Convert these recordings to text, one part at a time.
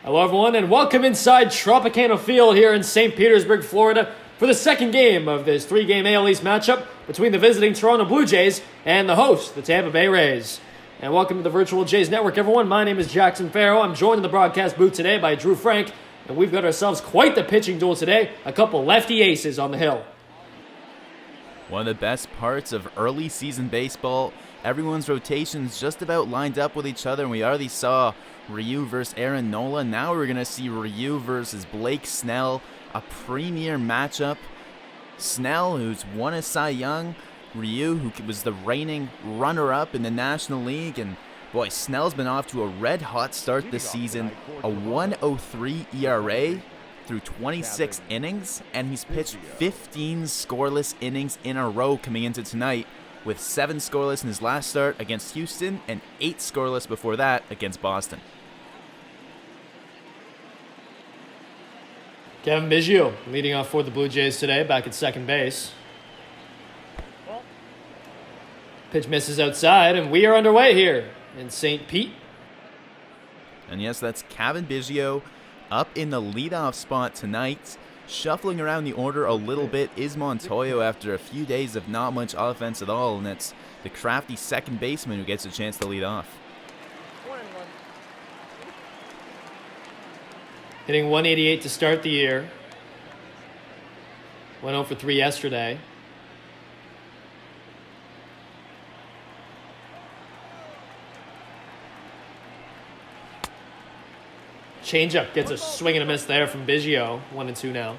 Hello everyone and welcome inside Tropicana Field here in St. Petersburg, Florida for the second game of this three-game AL East matchup between the visiting Toronto Blue Jays and the host, the Tampa Bay Rays. And welcome to the Virtual Jays Network, everyone. My name is Jackson Farough. I'm joined in the broadcast booth today by Drew Frank, and we've got ourselves quite the pitching duel today. A couple lefty aces on the hill. One of the best parts of early season baseball, everyone's rotations just about lined up with each other, and we already saw Ryu versus Aaron Nola. Now we're going to see Ryu versus Blake Snell, a premier matchup. Snell, who's won a Cy Young, Ryu, who was the reigning runner-up in the National League, and boy, Snell's been off to a red-hot start this season, a 1.03 ERA through 26 innings, and he's pitched 15 scoreless innings in a row coming into tonight, with 7 scoreless in his last start against Houston and 8 scoreless before that against Boston. Kevin Biggio leading off for the Blue Jays today, back at second base. Pitch misses outside, and we are underway here in St. Pete. And yes, that's Kevin Biggio up in the leadoff spot tonight. Shuffling around the order a little bit is Montoyo after a few days of not much offense at all, and it's the crafty second baseman who gets a chance to lead off. Hitting 188 to start the year. Went 0 for 3 yesterday. Changeup gets a swing and a miss there from Biggio. 1-2 now.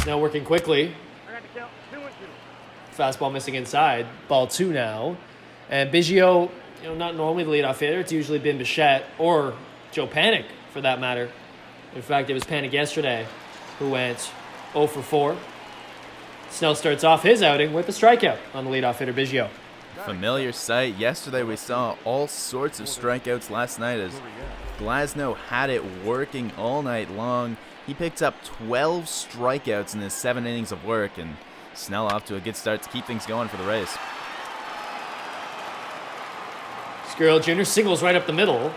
Snell working quickly. Fastball missing inside. Ball 2 now. And Biggio, not normally the leadoff hitter. It's usually been Bichette or Joe Panik, for that matter. In fact, it was Panik yesterday who went 0 for 4. Snell starts off his outing with a strikeout on the leadoff hitter, Biggio. Familiar sight. Yesterday we saw all sorts of strikeouts last night as Glasnow had it working all night long. He picked up 12 strikeouts in his 7 innings of work, and Snell off to a good start to keep things going for the Rays. Gurriel Jr. singles right up the middle.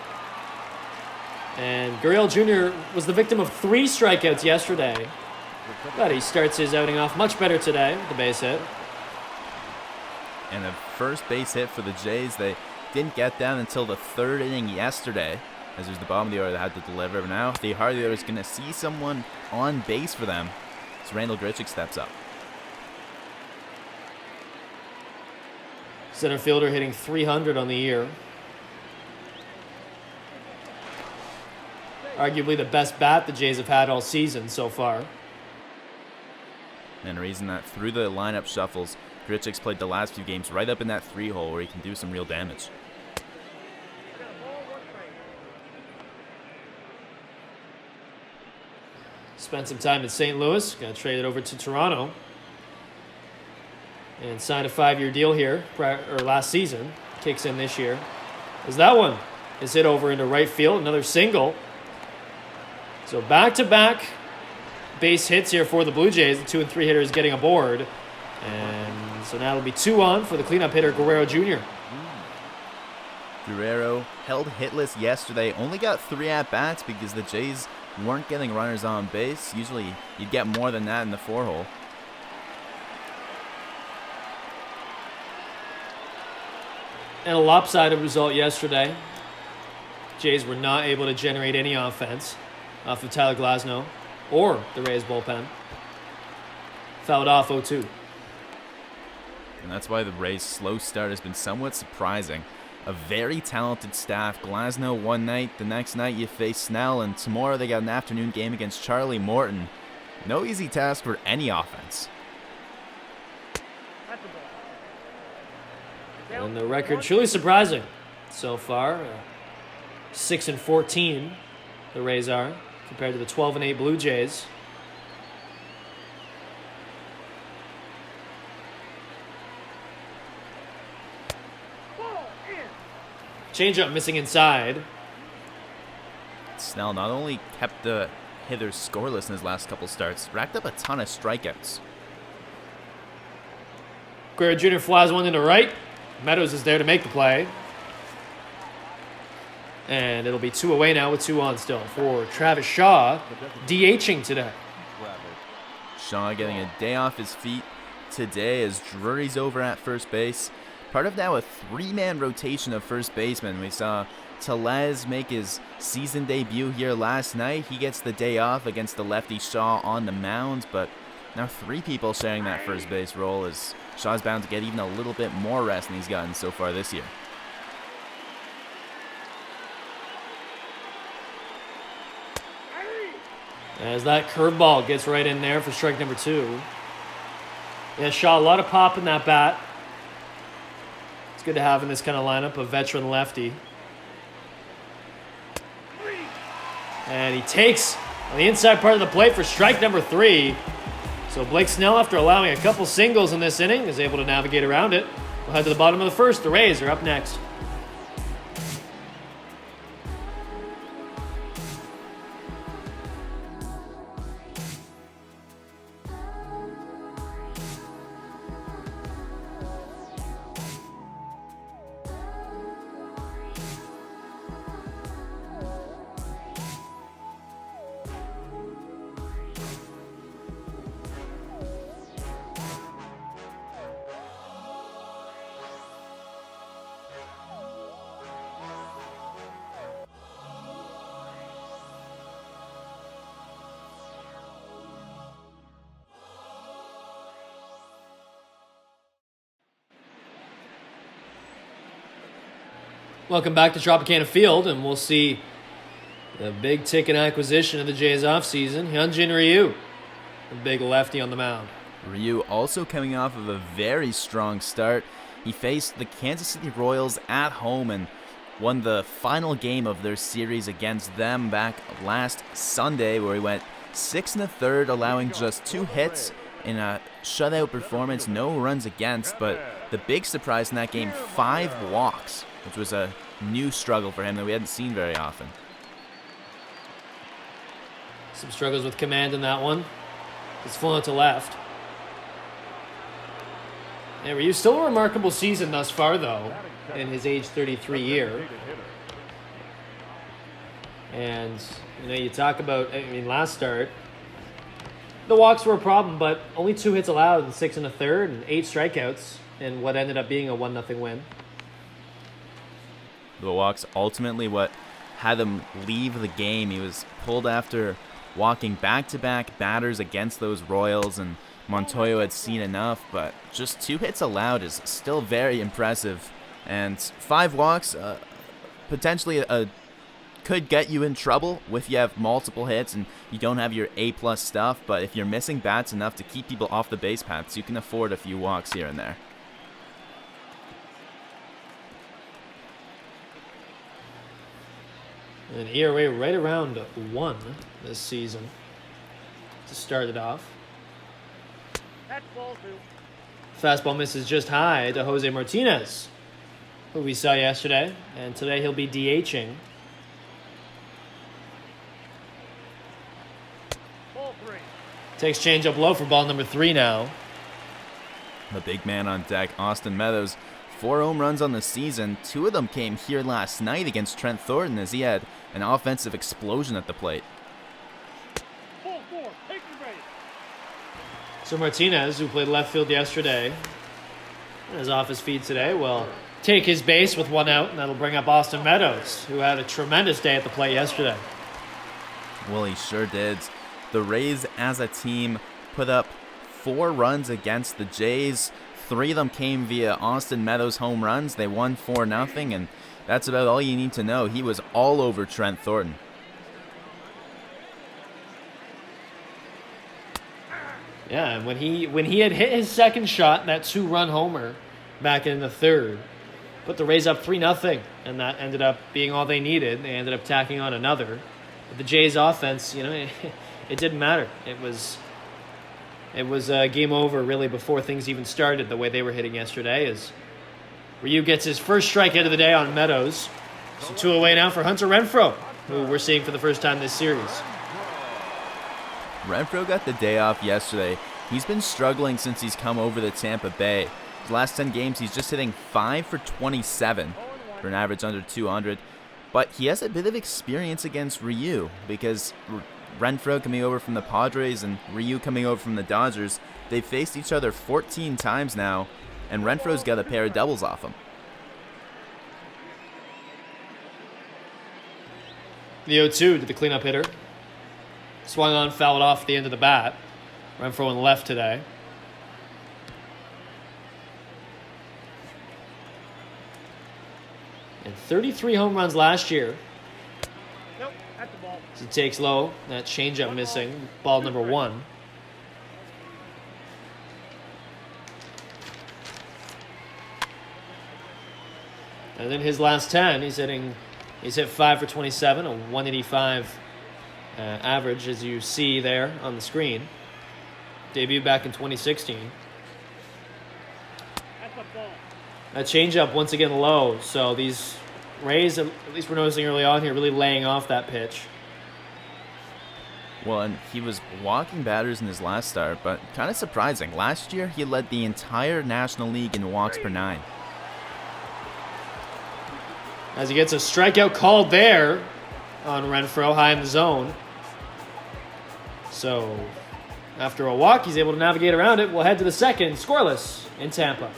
And Gurriel Jr. was the victim of 3 strikeouts yesterday. But he starts his outing off much better today with the base hit. And the first base hit for the Jays, they didn't get down until the 3rd inning yesterday, as it was the bottom of the order that had to deliver. But now the hardly is going to see someone on base for them as Randall Grichuk steps up. Center fielder hitting 300 on the year. Arguably the best bat the Jays have had all season so far. And a reason that through the lineup shuffles, Grichuk's played the last few games right up in that 3-hole where he can do some real damage. Spent some time in St. Louis, got traded over to Toronto, and signed a 5-year deal here last season. Kicks in this year. As that one is hit over into right field, another single. So back-to-back base hits here for the Blue Jays. The 2 and 3 hitters getting aboard. And so now it'll be 2 on for the cleanup hitter, Guerrero Jr. Guerrero held hitless yesterday. Only got 3 at-bats because the Jays weren't getting runners on base. Usually you'd get more than that in the 4-hole. And a lopsided result yesterday. Jays were not able to generate any offense off of Tyler Glasnow or the Rays bullpen. Fouled off 0-2. And that's why the Rays' slow start has been somewhat surprising. A very talented staff. Glasnow one night, the next night you face Snell, and tomorrow they got an afternoon game against Charlie Morton. No easy task for any offense. And the record truly surprising so far. 6-14 the Rays are compared to the 12-8 Blue Jays. Changeup missing inside. Snell not only kept the hitters scoreless in his last couple starts, racked up a ton of strikeouts. Guerrero Jr. flies one into right. Meadows is there to make the play. And it'll be 2 away now with 2 on still for Travis Shaw, DHing today. Shaw getting a day off his feet today as Drury's over at first base. Part of now a 3-man rotation of first basemen. We saw Tellez make his season debut here last night. He gets the day off against the lefty Shaw on the mound, but now 3 people sharing that first base role as Shaw's bound to get even a little bit more rest than he's gotten so far this year. As that curveball gets right in there for strike number 2. Yeah, Shaw, a lot of pop in that bat. It's good to have in this kind of lineup, a veteran lefty. And he takes on the inside part of the plate for strike number 3. So Blake Snell, after allowing a couple singles in this inning, is able to navigate around it. We'll head to the bottom of the first. The Rays are up next. Welcome back to Tropicana Field, and we'll see the big ticket acquisition of the Jays offseason, Hyunjin Ryu, the big lefty on the mound. Ryu also coming off of a very strong start. He faced the Kansas City Royals at home and won the final game of their series against them back last Sunday, where he went 6 1/3, allowing just 2 hits in a shutout performance, no runs against. But the big surprise in that game, 5 walks, which was a new struggle for him that we hadn't seen very often. Some struggles with command in that one. It's flown to left. Yeah, Ryu's still a remarkable season thus far, though, in his age 33 year. And, you talk about, last start, the walks were a problem, but only 2 hits allowed in 6 1/3 and 8 strikeouts in what ended up being a 1-0 win. The walks ultimately what had him leave the game. He was pulled after walking back-to-back batters against those Royals, and Montoyo had seen enough, but just 2 hits allowed is still very impressive. And 5 walks potentially could get you in trouble if you have multiple hits and you don't have your A+ stuff, but if you're missing bats enough to keep people off the base paths, you can afford a few walks here and there. An ERA right around 1 this season to start it off. Fastball misses just high to Jose Martinez, who we saw yesterday, and today he'll be DHing. Takes changeup low for ball number 3 now. The big man on deck, Austin Meadows. 4 home runs on the season. 2 of them came here last night against Trent Thornton as he had an offensive explosion at the plate. So Martinez, who played left field yesterday, is off his feet today, will take his base with 1 out, and that'll bring up Austin Meadows, who had a tremendous day at the plate yesterday. Well, he sure did. The Rays as a team put up 4 runs against the Jays. 3 of them came via Austin Meadows home runs. They won 4-0, and that's about all you need to know. He was all over Trent Thornton. Yeah, and when he had hit his second shot, that 2-run homer back in the 3rd, put the Rays up 3-0, and that ended up being all they needed. They ended up tacking on another. But the Jays offense, it didn't matter. It was game over really before things even started, the way they were hitting yesterday, as Ryu gets his first strikeout of the day on Meadows. So 2 away now for Hunter Renfroe, who we're seeing for the first time this series. Renfroe got the day off yesterday. He's been struggling since he's come over to Tampa Bay. His last 10 games, he's just hitting 5 for 27 for an average under 200. But he has a bit of experience against Ryu because Renfroe coming over from the Padres and Ryu coming over from the Dodgers, they've faced each other 14 times now, and Renfroe's got a pair of doubles off him. The 0-2 to the cleanup hitter. Swung on, fouled off the end of the bat. Renfroe on the left today. And 33 home runs last year. Nope, at the ball. As he takes low. That changeup missing. Ball number 1. And then his last 10, he's hit 5 for 27, a 185 average, as you see there on the screen. Debuted back in 2016. At the ball. A changeup once again low. So these Rays, at least we're noticing early on here, really laying off that pitch. Well, and he was walking batters in his last start, but kind of surprising. Last year, he led the entire National League in walks per 9. As he gets a strikeout called there on Renfroe, high in the zone. So after a walk, he's able to navigate around it. We'll head to the second, scoreless in Tampa.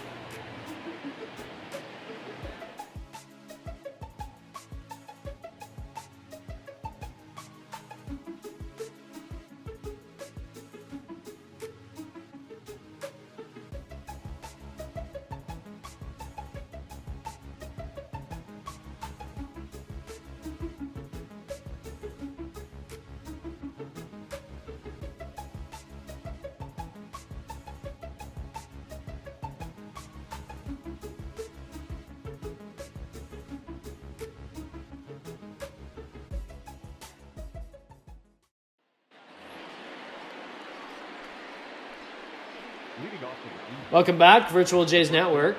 Welcome back, Virtual Jays Network.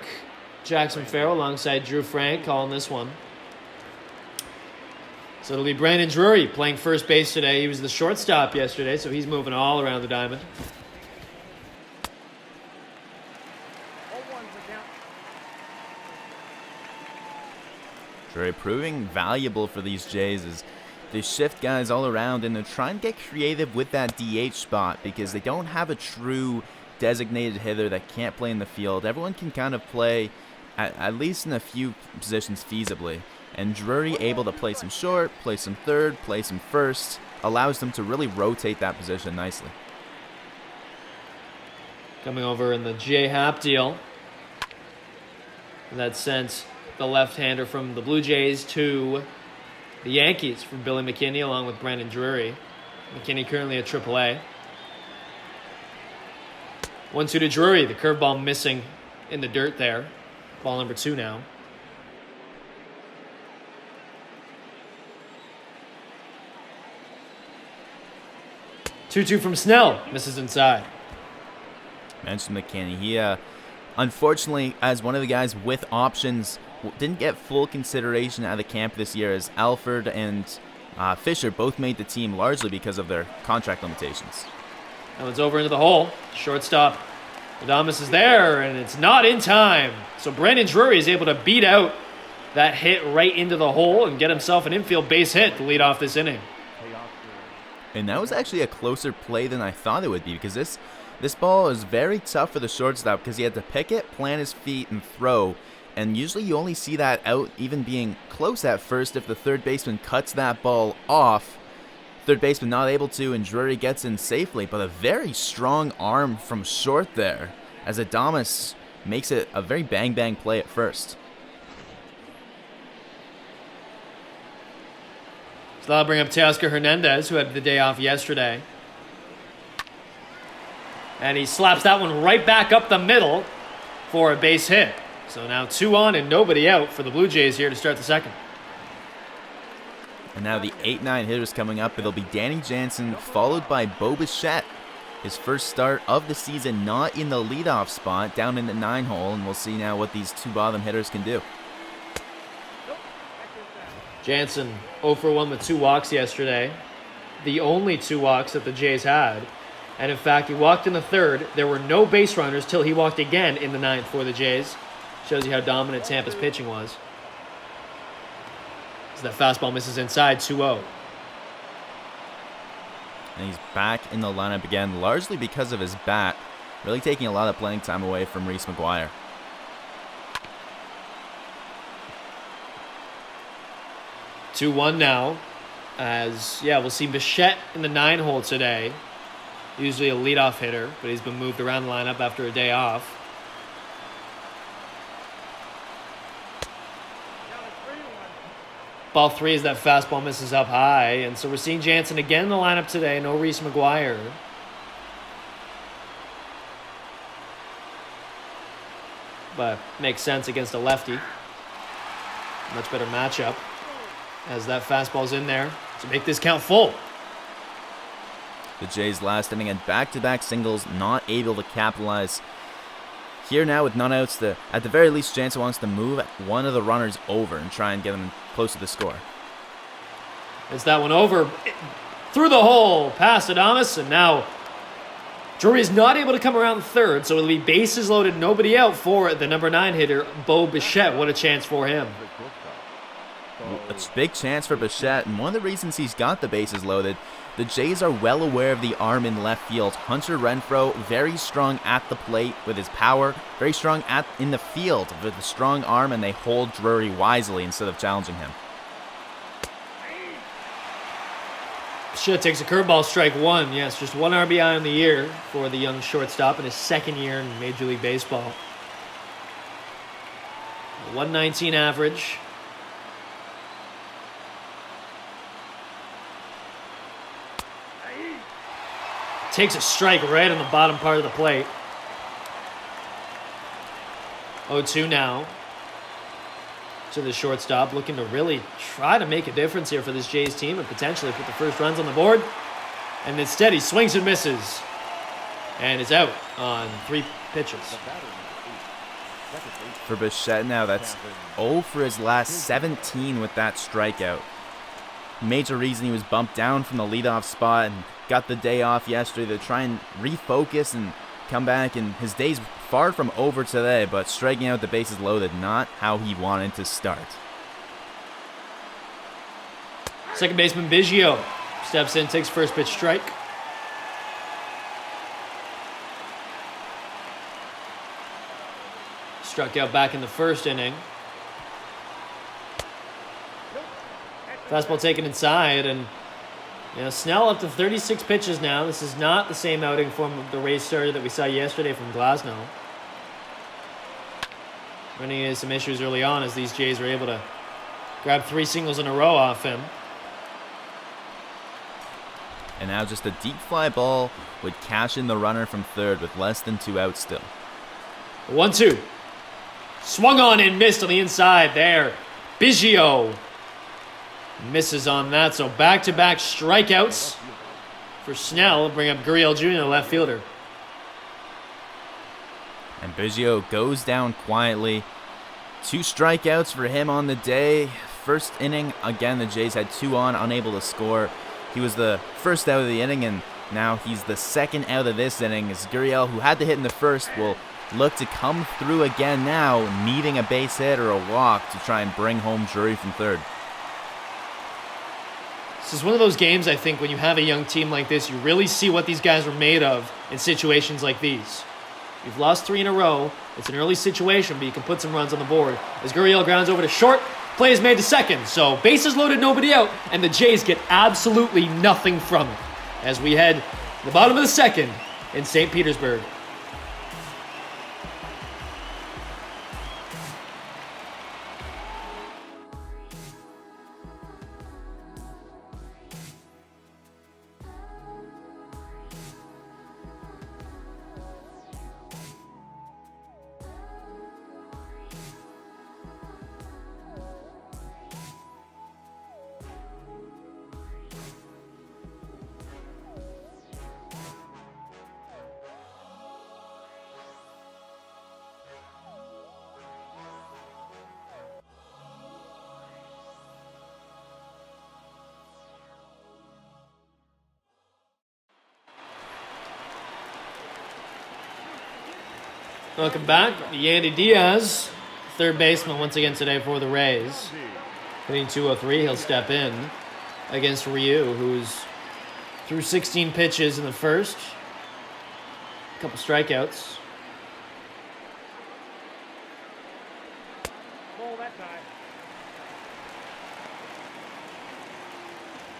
Jackson Farough alongside Drew Frank calling this one. So it'll be Brandon Drury playing first base today. He was the shortstop yesterday, so he's moving all around the diamond. Drury proving valuable for these Jays as they shift guys all around and they're trying to get creative with that DH spot because they don't have a true designated hitter that can't play in the field. Everyone can kind of play at least in a few positions feasibly. And Drury able to play some short, play some third, play some first, allows them to really rotate that position nicely. Coming over in the J Happ deal. And that sent the left-hander from the Blue Jays to the Yankees for Billy McKinney along with Brandon Drury. McKinney currently at AAA. 1-2 to Drury. The curveball missing in the dirt there. Ball number 2 now. 2-2 from Snell. Misses inside. Mentioned McKinney. He, unfortunately, as one of the guys with options, didn't get full consideration out of the camp this year as Alford and Fisher both made the team largely because of their contract limitations. That one's over into the hole. Shortstop Adames is there, and it's not in time. So Brandon Drury is able to beat out that hit right into the hole and get himself an infield base hit to lead off this inning. And that was actually a closer play than I thought it would be because this ball is very tough for the shortstop because he had to pick it, plant his feet, and throw. And usually you only see that out even being close at first if the third baseman cuts that ball off. Third baseman not able to, and Drury gets in safely, but a very strong arm from short there as Adames makes it a very bang-bang play at first. So that'll bring up Teoscar Hernandez, who had the day off yesterday. And he slaps that one right back up the middle for a base hit. So now 2 on and nobody out for the Blue Jays here to start the second. And now the 8-9 hitters coming up. It'll be Danny Jansen followed by Bo Bichette. His first start of the season not in the leadoff spot, down in the 9 hole. And we'll see now what these 2 bottom hitters can do. Jansen 0 for 1 with 2 walks yesterday. The only 2 walks that the Jays had. And in fact, he walked in the 3rd. There were no base runners till he walked again in the 9th for the Jays. Shows you how dominant Tampa's pitching was. So that fastball misses inside, 2-0. And he's back in the lineup again, largely because of his bat. Really taking a lot of playing time away from Reese McGuire. 2-1 now. We'll see Bichette in the 9-hole today. Usually a leadoff hitter, but he's been moved around the lineup after a day off. Ball 3 as that fastball misses up high. And so we're seeing Jansen again in the lineup today. No Reese McGuire. But makes sense against a lefty. Much better matchup. As that fastball's in there to make this count full. The Jays last inning and back-to-back singles, not able to capitalize. Here now with none outs, at the very least, Jansen wants to move one of the runners over and try and get them close to the score. It's that one over through the hole past Adames, and now Drury's not able to come around third, so it'll be bases loaded, nobody out for the number 9 hitter, Bo Bichette. What a chance for him. A big chance for Bichette, and one of the reasons he's got the bases loaded, the Jays are well aware of the arm in left field. Hunter Renfroe, very strong at the plate with his power, very strong in the field with a strong arm, and they hold Drury wisely instead of challenging him. Bichette takes a curveball, strike one. Yes, just one RBI in the year for the young shortstop in his second year in Major League Baseball. 119 average. Takes a strike right on the bottom part of the plate. 0-2 now to the shortstop, looking to really try to make a difference here for this Jays team and potentially put the first runs on the board. And instead he swings and misses. And is out on 3 pitches. For Bichette now, that's 0 for his last 17 with that strikeout. Major reason he was bumped down from the leadoff spot and got the day off yesterday to try and refocus and come back, and his day's far from over today, but striking out the bases loaded, not how he wanted to start. Second baseman Biggio steps in, takes first pitch strike. Struck out back in the first inning. Fastball taken inside, and Snell up to 36 pitches now. This is not the same outing from the Rays starter that we saw yesterday from Glasnow. Running into some issues early on as these Jays were able to grab 3 singles in a row off him. And now just a deep fly ball would cash in the runner from third with less than 2 outs still. 1-2. Swung on and missed on the inside there. Biggio misses on that, so back-to-back strikeouts for Snell. Bring up Gurriel Jr., the left fielder. And Biggio goes down quietly. 2 strikeouts for him on the day. First inning, again, the Jays had 2 on, unable to score. He was the first out of the inning, and now he's the second out of this inning. As Gurriel, who had the hit in the first, will look to come through again now, needing a base hit or a walk to try and bring home Drury from third. This is one of those games, I think, when you have a young team like this, you really see what these guys are made of in situations like these. You've lost 3 in a row. It's an early situation, but you can put some runs on the board. As Gurriel grounds over to short, play is made to second. So bases loaded, nobody out, and the Jays get absolutely nothing from it as we head to the bottom of the second in St. Petersburg. Welcome back. Yandy Diaz, third baseman once again today for the Rays. Hitting 203, he'll step in against Ryu, who's threw 16 pitches in the first. A couple strikeouts. Ball that time.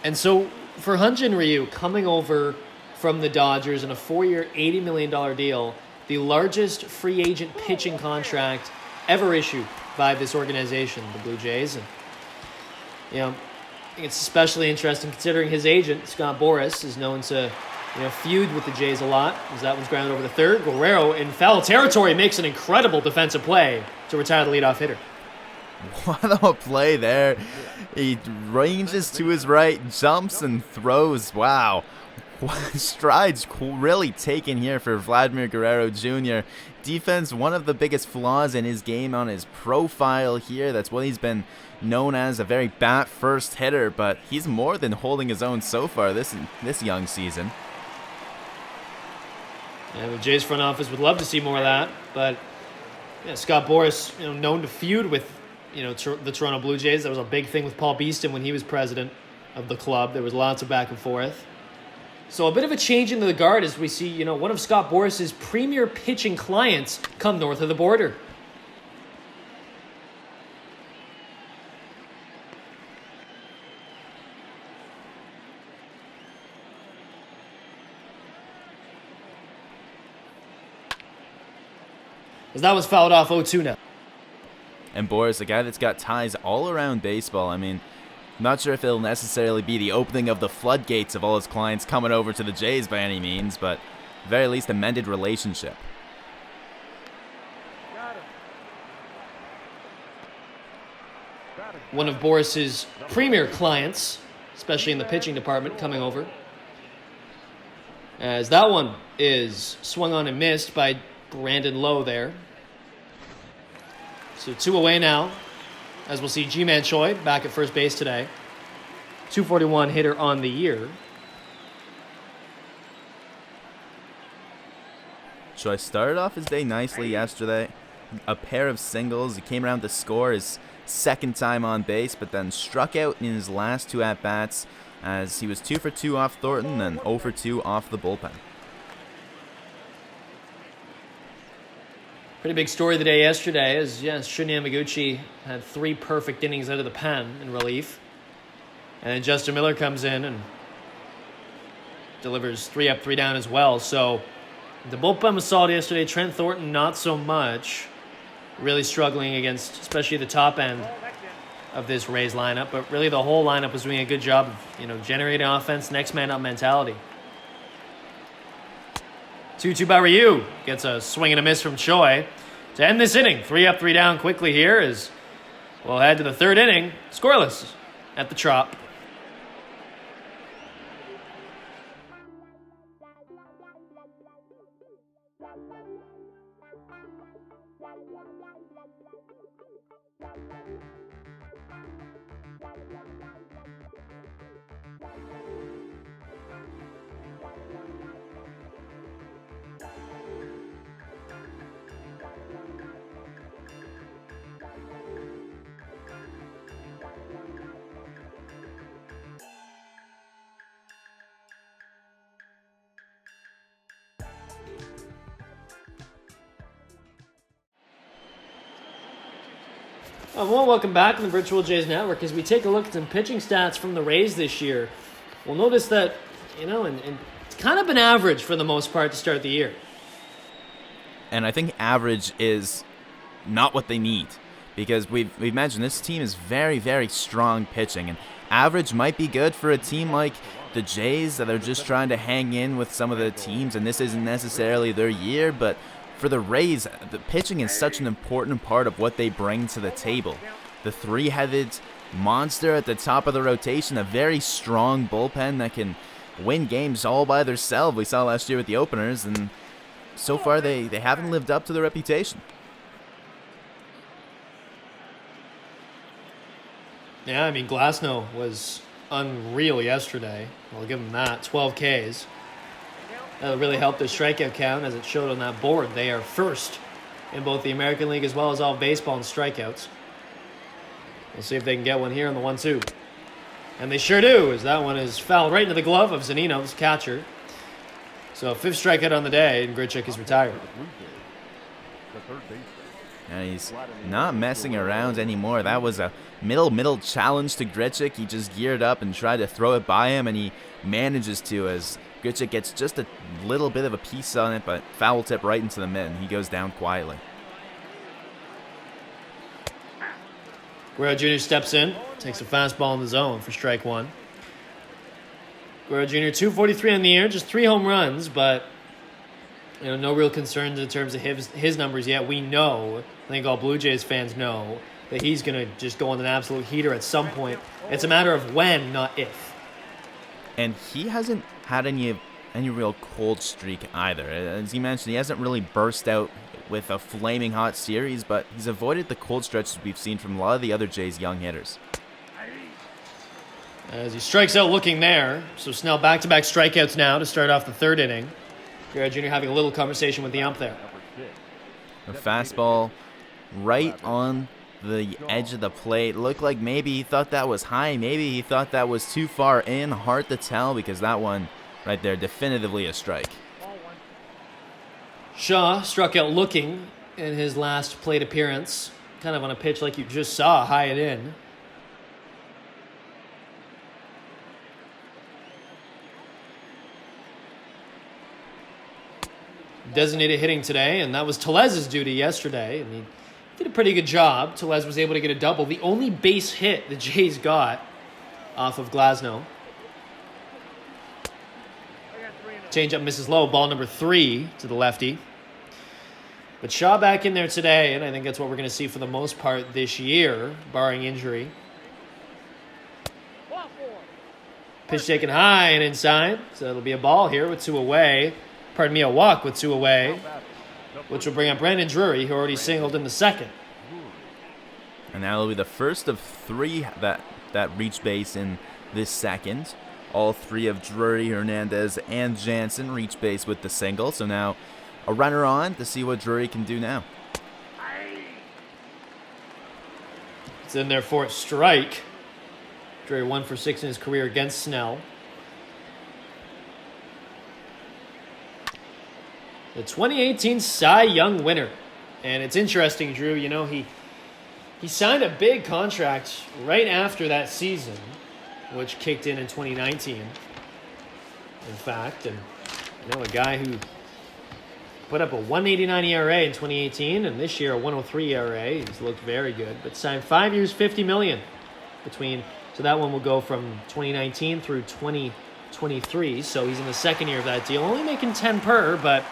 And so for Hyun-Jin Ryu coming over from the Dodgers in a 4-year, $80 million deal, the largest free agent pitching contract ever issued by this organization, the Blue Jays. And, you know, I think it's especially interesting considering his agent, Scott Boras, is known to, feud with the Jays a lot, as that one's grounded over the third. Guerrero in foul territory makes an incredible defensive play to retire the leadoff hitter. What a play there. He ranges to his right, jumps and throws. Wow. Strides really taken here for Vladimir Guerrero Jr. Defense, one of the biggest flaws in his game on his profile here. That's what he's been known as, a very bat-first hitter, but he's more than holding his own so far this young season. Yeah, the Jays front office would love to see more of that, but Scott Boras, known to feud with the Toronto Blue Jays. That was a big thing with Paul Beeston when he was president of the club. There was lots of back and forth. So a bit of a change into the guard as we see, one of Scott Boras' premier pitching clients come north of the border. As that was fouled off 0-2 now. And Boras, a guy that's got ties all around baseball. I mean, I'm not sure if it'll necessarily be the opening of the floodgates of all his clients coming over to the Jays by any means, but at the very least a mended relationship. One of Boras' premier clients, especially in the pitching department, coming over. As that one is swung on and missed by Brandon Lowe there. So 2 away now, as we'll see Ji-Man Choi back at first base today. 241 hitter on the year. Choi started off his day nicely yesterday. A pair of singles. He came around to score his second time on base, but then struck out in his last 2 at-bats as he was 2 for 2 off Thornton and 0 for 2 off the bullpen. Pretty big story of the day yesterday as, Shun Yamaguchi had 3 perfect innings out of the pen in relief. And then Justin Miller comes in and delivers 3 up, 3 down as well. So the bullpen was solid yesterday. Trent Thornton, not so much. Really struggling against, especially the top end of this Rays lineup. But really the whole lineup was doing a good job of, generating offense, next man up mentality. 2-2 by Ryu. Gets a swing and a miss from Choi to end this inning. 3 up, 3 down quickly here as we'll head to the third inning. Scoreless at the Trop. Well, welcome back on the Virtual Jays Network. As we take a look at some pitching stats from the Rays this year, we'll notice that, and it's kind of been average for the most part to start the year. And I think average is not what they need because we've mentioned this team is very, very strong pitching, and average might be good for a team like the Jays that are just trying to hang in with some of the teams, and this isn't necessarily their year, but for the Rays, the pitching is such an important part of what they bring to the table. The 3-headed monster at the top of the rotation, a very strong bullpen that can win games all by themselves. We saw last year with the openers, and so far they haven't lived up to their reputation. Yeah, Glasnow was unreal yesterday. I'll give him that. 12 Ks. That really helped their strikeout count, as it showed on that board. They are first in both the American League as well as all baseball in strikeouts. We'll see if they can get one here on the 1-2. And they sure do, as that one is fouled right into the glove of Zunino's catcher. So 5th strikeout on the day, and Grichuk is retired. And he's not messing around anymore. That was a middle challenge to Grichuk. He just geared up and tried to throw it by him, and he manages to, as Grichuk gets just a little bit of a piece on it, but foul tip right into the mid. He goes down quietly. Guerrero Jr. steps in, takes a fastball in the zone for strike 1. Guerrero Jr. 243 on the year, just 3 home runs, but no real concerns in terms of his numbers yet. We know, I think all Blue Jays fans know, that he's going to just go on an absolute heater at some point. It's a matter of when, not if. And he hasn't had any real cold streak either. As you mentioned, he hasn't really burst out with a flaming hot series, but he's avoided the cold stretches we've seen from a lot of the other Jays' young hitters. As he strikes out looking there, so Snell back-to-back strikeouts now to start off the 3rd inning. Guerrero Jr. having a little conversation with the ump there. A fastball right on the edge of the plate. Looked like maybe he thought that was high. Maybe he thought that was too far in. Hard to tell because that one right there, definitively a strike. Shaw struck out looking in his last plate appearance. Kind of on a pitch like you just saw, high and in. Designated hitting today, and that was Telez's duty yesterday, and he did a pretty good job. Telez was able to get a double, the only base hit the Jays got off of Glasnow. Changeup misses low, ball number 3 to the lefty. But Shaw back in there today, and I think that's what we're going to see for the most part this year, barring injury. Pitch taken high and inside, so it'll be a ball here with 2 away. Pardon me, a walk with 2 away, which will bring up Brandon Drury, who already singled in the 2nd. And that'll be the first of 3 that reach base in this 2nd. All 3 of Drury, Hernandez, and Jansen reach base with the single. So now a runner on to see what Drury can do now. It's in there for a strike. Drury 1 for 6 in his career against Snell. The 2018 Cy Young winner. And it's interesting, Drew, he signed a big contract right after that season, which kicked in 2019, in fact. And, a guy who put up a 1.89 ERA in 2018, and this year a 1.03 ERA. He's looked very good, but signed 5 years, $50 million between. So that one will go from 2019 through 2023. So he's in the 2nd year of that deal, only making 10 per, but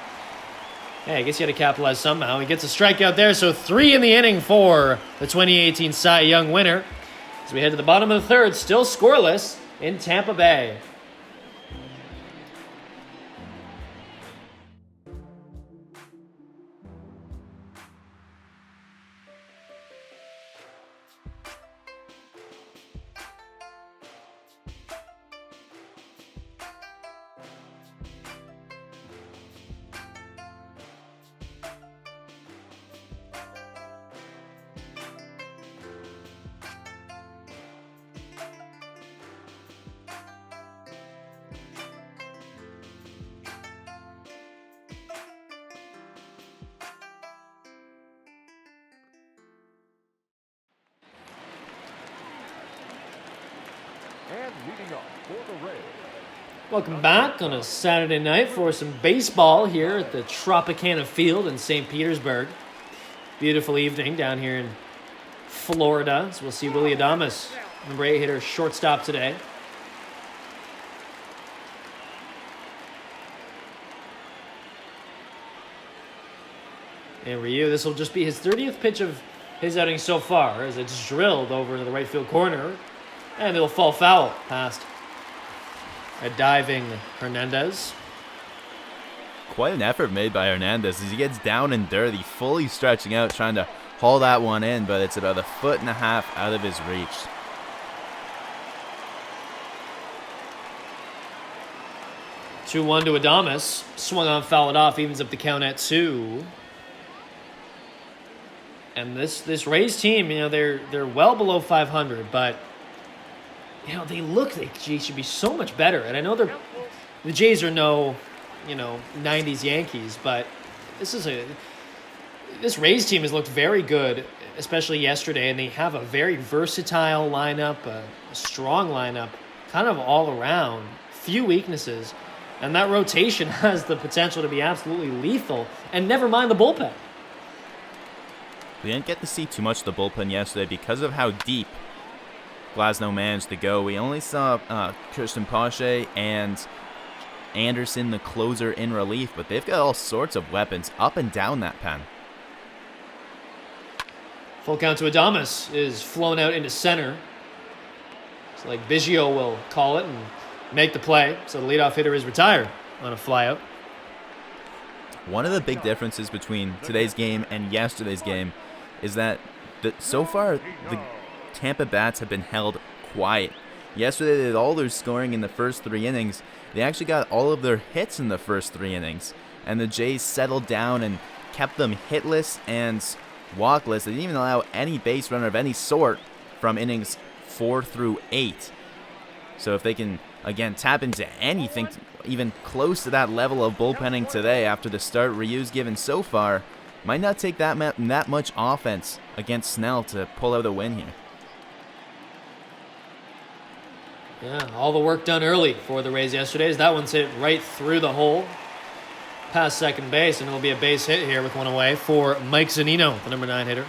hey, I guess you had to capitalize somehow. He gets a strikeout there, so 3 in the inning for the 2018 Cy Young winner. As we head to the bottom of the 3rd, still scoreless in Tampa Bay. And leading up for the Rays. Welcome back on a Saturday night for some baseball here at the Tropicana Field in St. Petersburg. Beautiful evening down here in Florida. So we'll see Willy Adames, number 8 hitter, shortstop today. And Ryu, this will just be his 30th pitch of his outing so far, as it's drilled over into the right field corner. And it'll fall foul past a diving Hernandez. Quite an effort made by Hernandez as he gets down and dirty, fully stretching out, trying to haul that one in, but it's about 1.5 feet out of his reach. Two-one to Adames. Swung on, fouled off, evens up the count at 2. And this Rays team, they're well below 500, but they look like they should be so much better. And I know the Jays are no 90s Yankees, but this Rays team has looked very good, especially yesterday, and they have a very versatile lineup, a strong lineup, kind of all around, few weaknesses, and that rotation has the potential to be absolutely lethal, and never mind the bullpen. We didn't get to see too much of the bullpen yesterday because of how deep Glasnow managed to go. We only saw Christian Pache and Anderson, the closer, in relief, but they've got all sorts of weapons up and down that pen. Full count to Adames is flown out into center. It's like Biggio will call it and make the play, so the leadoff hitter is retired on a flyout. One of the big differences between today's game and yesterday's game is that so far the Tampa bats have been held quiet. Yesterday they did all their scoring in the first 3 innings. They actually got all of their hits in the first 3 innings. And the Jays settled down and kept them hitless and walkless. They didn't even allow any base runner of any sort from innings 4 through 8. So if they can, again, tap into anything even close to that level of bullpenning today after the start Ryu's given so far, might not take that much offense against Snell to pull out a win here. Yeah, all the work done early for the Rays yesterday as that one's hit right through the hole past second base, and it'll be a base hit here with one away for Mike Zunino, the number 9 hitter.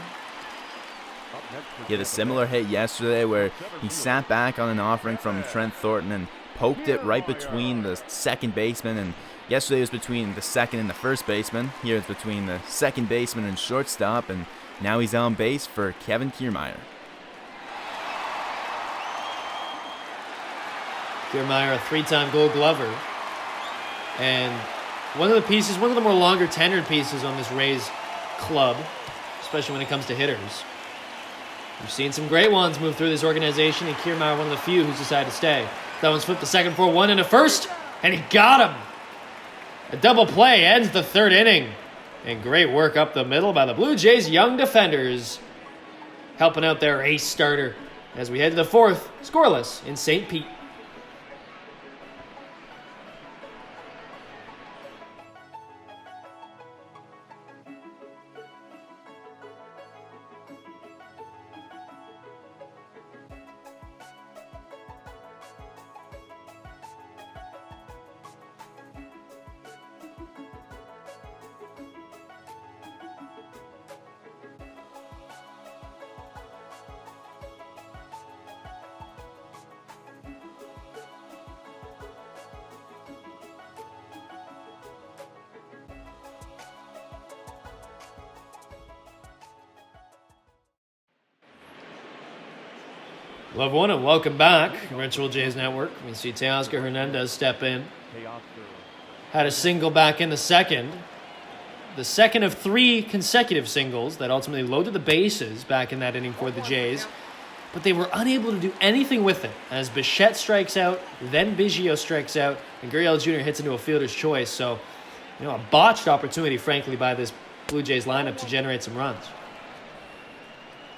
He had a similar hit yesterday where he sat back on an offering from Trent Thornton and poked it right between the second baseman, and yesterday it was between the second and the first baseman. Here it's between the second baseman and shortstop, and now he's on base for Kevin Kiermaier. Kiermaier, a 3-time Gold Glover, and one of the more longer tenured pieces on this Rays club, especially when it comes to hitters. We've seen some great ones move through this organization, and Kiermaier, one of the few who's decided to stay. That one's flipped to second for 1 and a first, and he got him. A double play ends the 3rd inning. And great work up the middle by the Blue Jays' young defenders, helping out their ace starter as we head to the 4th, scoreless in St. Pete. Love one and welcome back, Virtual Jays Network. We see Teoscar Hernandez step in. Had a single back in the second of 3 consecutive singles that ultimately loaded the bases back in that inning for the Jays. But they were unable to do anything with it as Bichette strikes out, then Biggio strikes out, and Gurriel Jr. hits into a fielder's choice. So, a botched opportunity, frankly, by this Blue Jays lineup to generate some runs.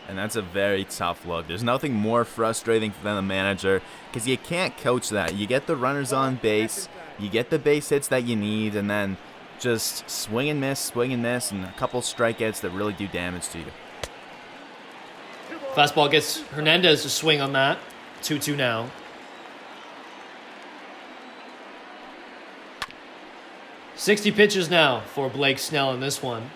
And that's a very tough look. There's nothing more frustrating than a manager because you can't coach that. You get the runners on base, you get the base hits that you need, and then just swing and miss, and a couple strikeouts that really do damage to you. Fastball gets Hernandez to swing on that. 2-2 now. $60 pitches now for Blake Snell in this one.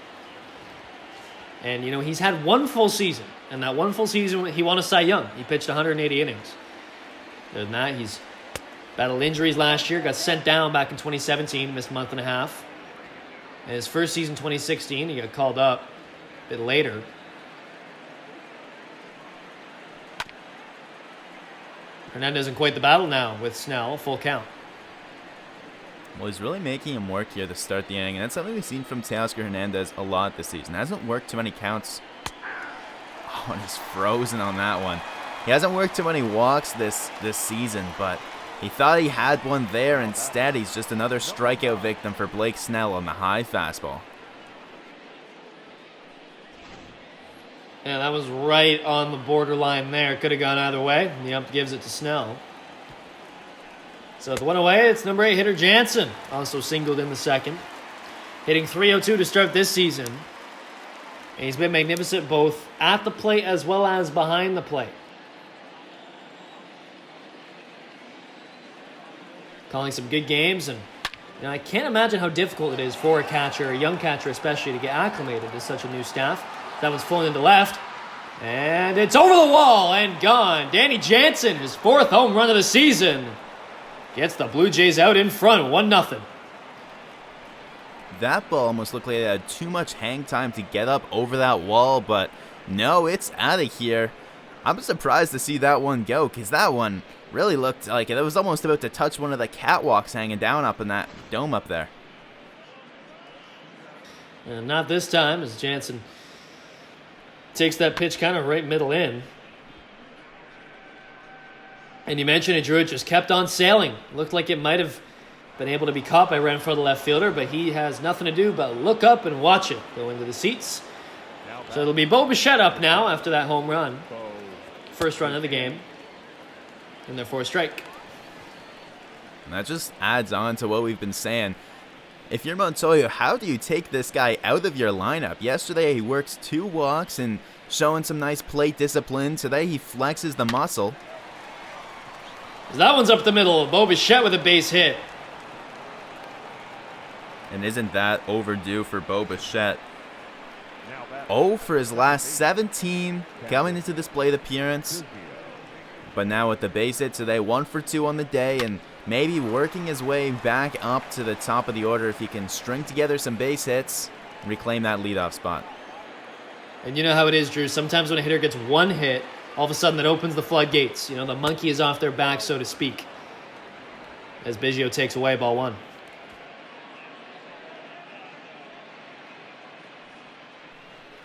And, he's had one full season. And that one full season, he won a Cy Young. He pitched 180 innings. Other than that, he's battled injuries last year. Got sent down back in 2017. Missed a month and a half. In his first season, 2016, he got called up a bit later. Hernandez in quite the battle now with Snell. Full count. Well, he's really making him work here to start the inning, and that's something we've seen from Teoscar Hernandez a lot this season. Hasn't worked too many counts. Oh, and he's frozen on that one. He hasn't worked too many walks this season, but he thought he had one there. Instead, he's just another strikeout victim for Blake Snell on the high fastball. Yeah, that was right on the borderline there. Could have gone either way. And the ump gives it to Snell. So with one away, it's number 8 hitter Jansen. Also singled in the second. Hitting .302 to start this season. And he's been magnificent both at the plate as well as behind the plate. Calling some good games. And I can't imagine how difficult it is for a catcher, a young catcher especially, to get acclimated to such a new staff. That one's flown into left. And it's over the wall and gone. Danny Jansen, his 4th home run of the season. Gets the Blue Jays out in front, 1-0. That ball almost looked like it had too much hang time to get up over that wall, but no, it's out of here. I'm surprised to see that one go, because that one really looked like it was almost about to touch one of the catwalks hanging down up in that dome up there. And not this time, as Jansen takes that pitch kind of right middle in. And you mentioned it, Drew. It just kept on sailing. Looked like it might have been able to be caught by right in front of the left fielder, but he has nothing to do but look up and watch it go into the seats. So it'll be Bo Bichette up now after that home run. First run of the game. And therefore a strike. And that just adds on to what we've been saying. If you're Montoya, how do you take this guy out of your lineup? Yesterday he works 2 walks and showing some nice plate discipline. Today he flexes the muscle. That one's up the middle. Bo Bichette with a base hit. And isn't that overdue for Bo Bichette? 0 for his last 17 coming into this plate appearance. But now with the base hit today, 1 for 2 on the day, and maybe working his way back up to the top of the order if he can string together some base hits and reclaim that leadoff spot. And you know how it is, Drew. Sometimes when a hitter gets 1 hit, all of a sudden that opens the floodgates. The monkey is off their back, so to speak. As Biggio takes away ball 1.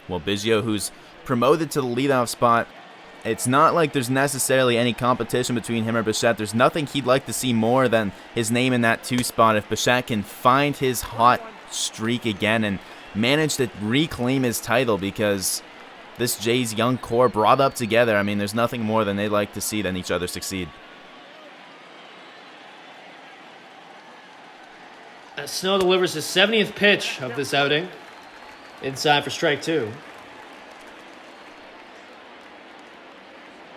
Well, Biggio, who's promoted to the leadoff spot, it's not like there's necessarily any competition between him or Bichette. There's nothing he'd like to see more than his name in that 2 spot. If Bichette can find his hot streak again and manage to reclaim his title, because this Jays young core brought up together, I mean, there's nothing more than they'd like to see than each other succeed. Snell delivers his 70th pitch of this outing. Inside for strike 2.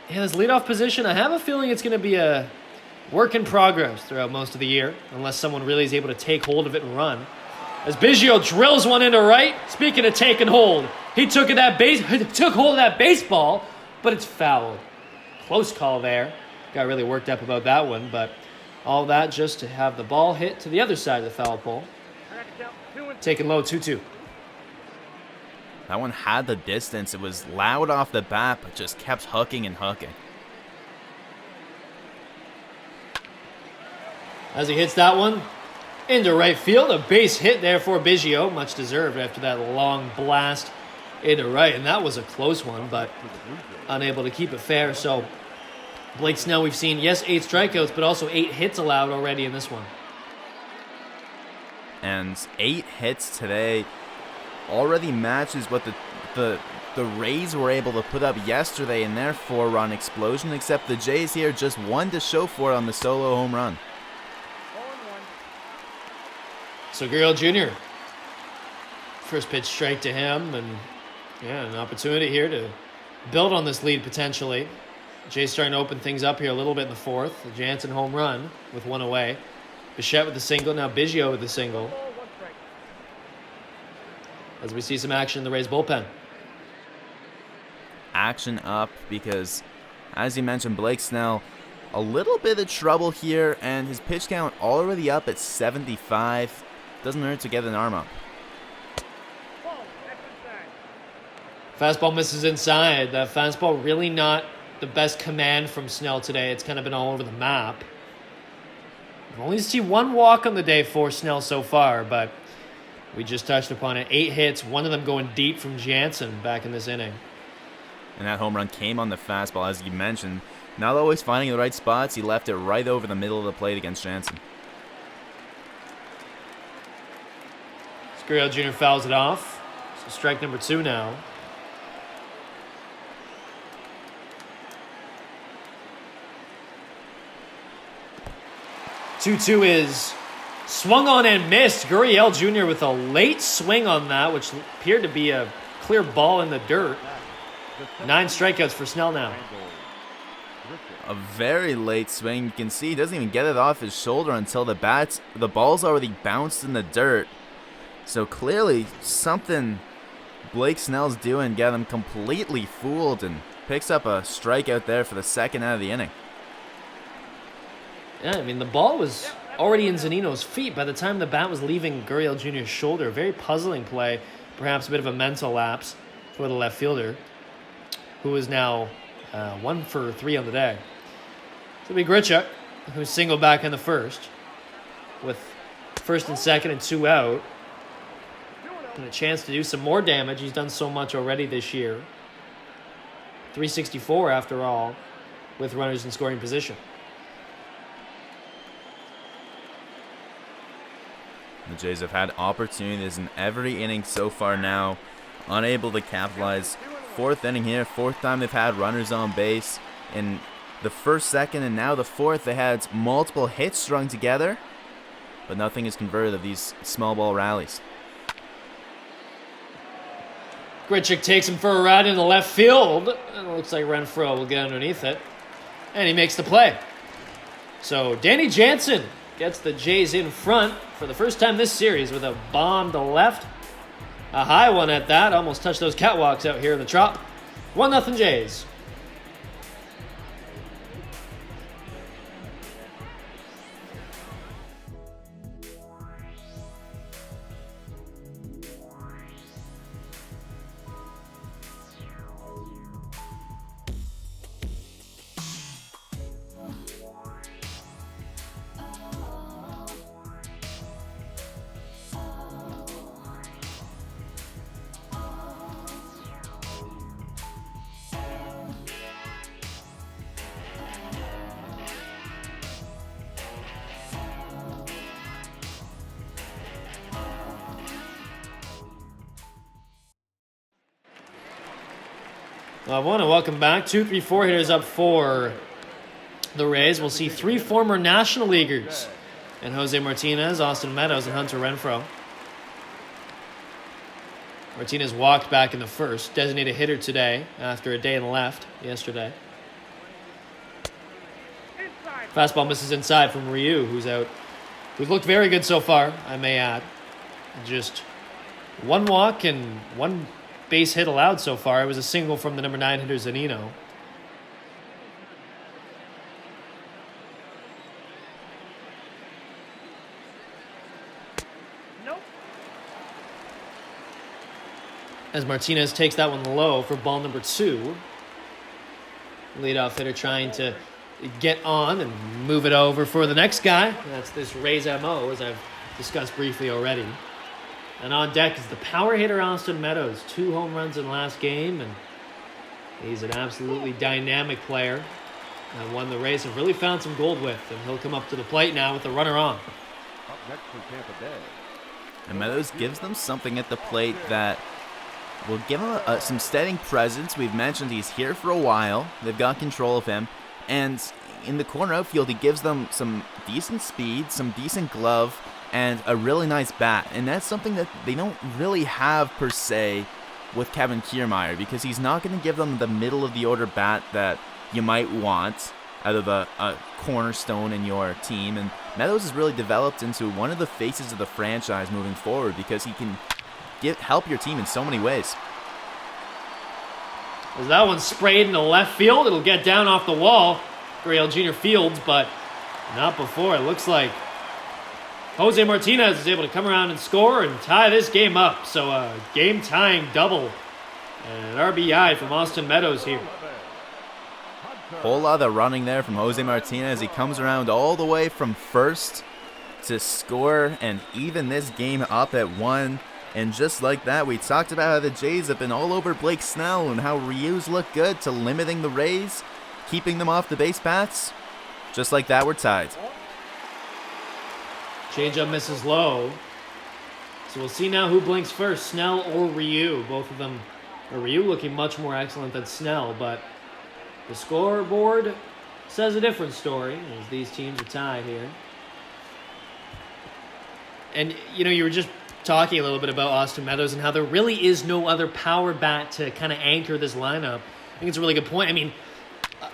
Yeah, this leadoff position, I have a feeling it's going to be a work in progress throughout most of the year, unless someone really is able to take hold of it and run. As Biggio drills one into right, speaking of taking hold, he took hold of that baseball, but it's fouled. Close call there. Got really worked up about that one, but all that just to have the ball hit to the other side of the foul pole. Taken low, 2-2. That one had the distance. It was loud off the bat, but just kept hooking and hooking. As he hits that one into right field, a base hit there for Biggio, much deserved after that long blast into right. And that was a close one, but unable to keep it fair. So Blake Snell, we've seen, yes, 8 strikeouts, but also 8 hits allowed already in this one. And 8 hits today already matches what the Rays were able to put up yesterday in their 4-run explosion, except the Jays here just 1 to show for it on the solo home run. So Gurriel Jr., first pitch strike to him, and yeah, an opportunity here to build on this lead potentially. Jays starting to open things up here a little bit in the 4th. The Jansen home run with 1 away. Bichette with the single, now Biggio with the single. As we see some action in the Rays bullpen. Action up because, as you mentioned, Blake Snell, a little bit of trouble here, and his pitch count already up at 75. Doesn't hurt to get an arm up. Fastball misses inside. That fastball really not the best command from Snell today. It's kind of been all over the map. We've only seen 1 walk on the day for Snell so far, but we just touched upon it. 8 hits, 1 of them going deep from Jansen back in this inning. And that home run came on the fastball, as you mentioned. Not always finding the right spots. He left it right over the middle of the plate against Jansen. Gurriel Jr. fouls it off. So strike number 2 now. 2-2 is swung on and missed. Gurriel Jr. with a late swing on that, which appeared to be a clear ball in the dirt. 9 strikeouts for Snell now. A very late swing. You can see he doesn't even get it off his shoulder until the ball's already bounced in the dirt. So clearly something Blake Snell's doing got him completely fooled, and picks up a strikeout there for the second out of the inning. Yeah, I mean, the ball was already in Zunino's feet by the time the bat was leaving Gurriel Jr.'s shoulder. Very puzzling play, perhaps a bit of a mental lapse for the left fielder, who is now 1 for 3 on the day. So it'll be Grichuk, who's singled back in the first, with first and second and 2 out, and a chance to do some more damage. He's done so much already this year. 364 after all, with runners in scoring position. The Jays have had opportunities in every inning so far now, unable to capitalize. 4th inning here, 4th time they've had runners on base. In the 1st, 2nd, and now the 4th, they had multiple hits strung together, but nothing is converted of these small ball rallies. Grichuk takes him for a ride in the left field, and it looks like Renfroe will get underneath it, and he makes the play. So Danny Jansen gets the Jays in front for the first time this series with a bomb to left. A high one at that, almost touched those catwalks out here in the Trop. 1-0 Jays. I want to welcome back 2, 3, 4 hitters up for the Rays. We'll see 3 former National Leaguers, and Jose Martinez, Austin Meadows, and Hunter Renfroe. Martinez walked back in the first, designated hitter today after a day in the left yesterday. Fastball misses inside from Ryu, who's looked very good so far, I may add. Just 1 walk and 1 base hit allowed so far. It was a single from the number 9 hitter, Zunino. Nope. As Martinez takes that one low for ball number 2. Leadoff hitter trying to get on and move it over for the next guy. That's this Rays MO, as I've discussed briefly already. And on deck is the power hitter, Austin Meadows. 2 home runs in last game, and he's an absolutely dynamic player. And one the Rays have really found some gold with, and he'll come up to the plate now with the runner on. Up next for Tampa Bay. And Meadows gives them something at the plate that will give him some steadying presence. We've mentioned he's here for a while. They've got control of him. And in the corner outfield, he gives them some decent speed, some decent glove, and a really nice bat. And that's something that they don't really have per se with Kevin Kiermaier, because he's not going to give them the middle of the order bat that you might want out of a cornerstone in your team. And Meadows has really developed into one of the faces of the franchise moving forward, because he can help your team in so many ways. As that one sprayed into left field, it'll get down off the wall. Gurriel Jr. fields, but not before. It looks like Jose Martinez is able to come around and score and tie this game up. So a game-tying double and an RBI from Austin Meadows here. Whole lot of running there from Jose Martinez. He comes around all the way from first to score and even this game up at 1. And just like that, we talked about how the Jays have been all over Blake Snell and how Ryu's looked good to limiting the Rays, keeping them off the base paths. Just like that, we're tied. Changeup misses low. So we'll see now who blinks first, Snell or Ryu. Both of them, or Ryu looking much more excellent than Snell, but the scoreboard says a different story as these teams are tied here. And, you were just talking a little bit about Austin Meadows and how there really is no other power bat to kind of anchor this lineup. I think it's a really good point. I mean,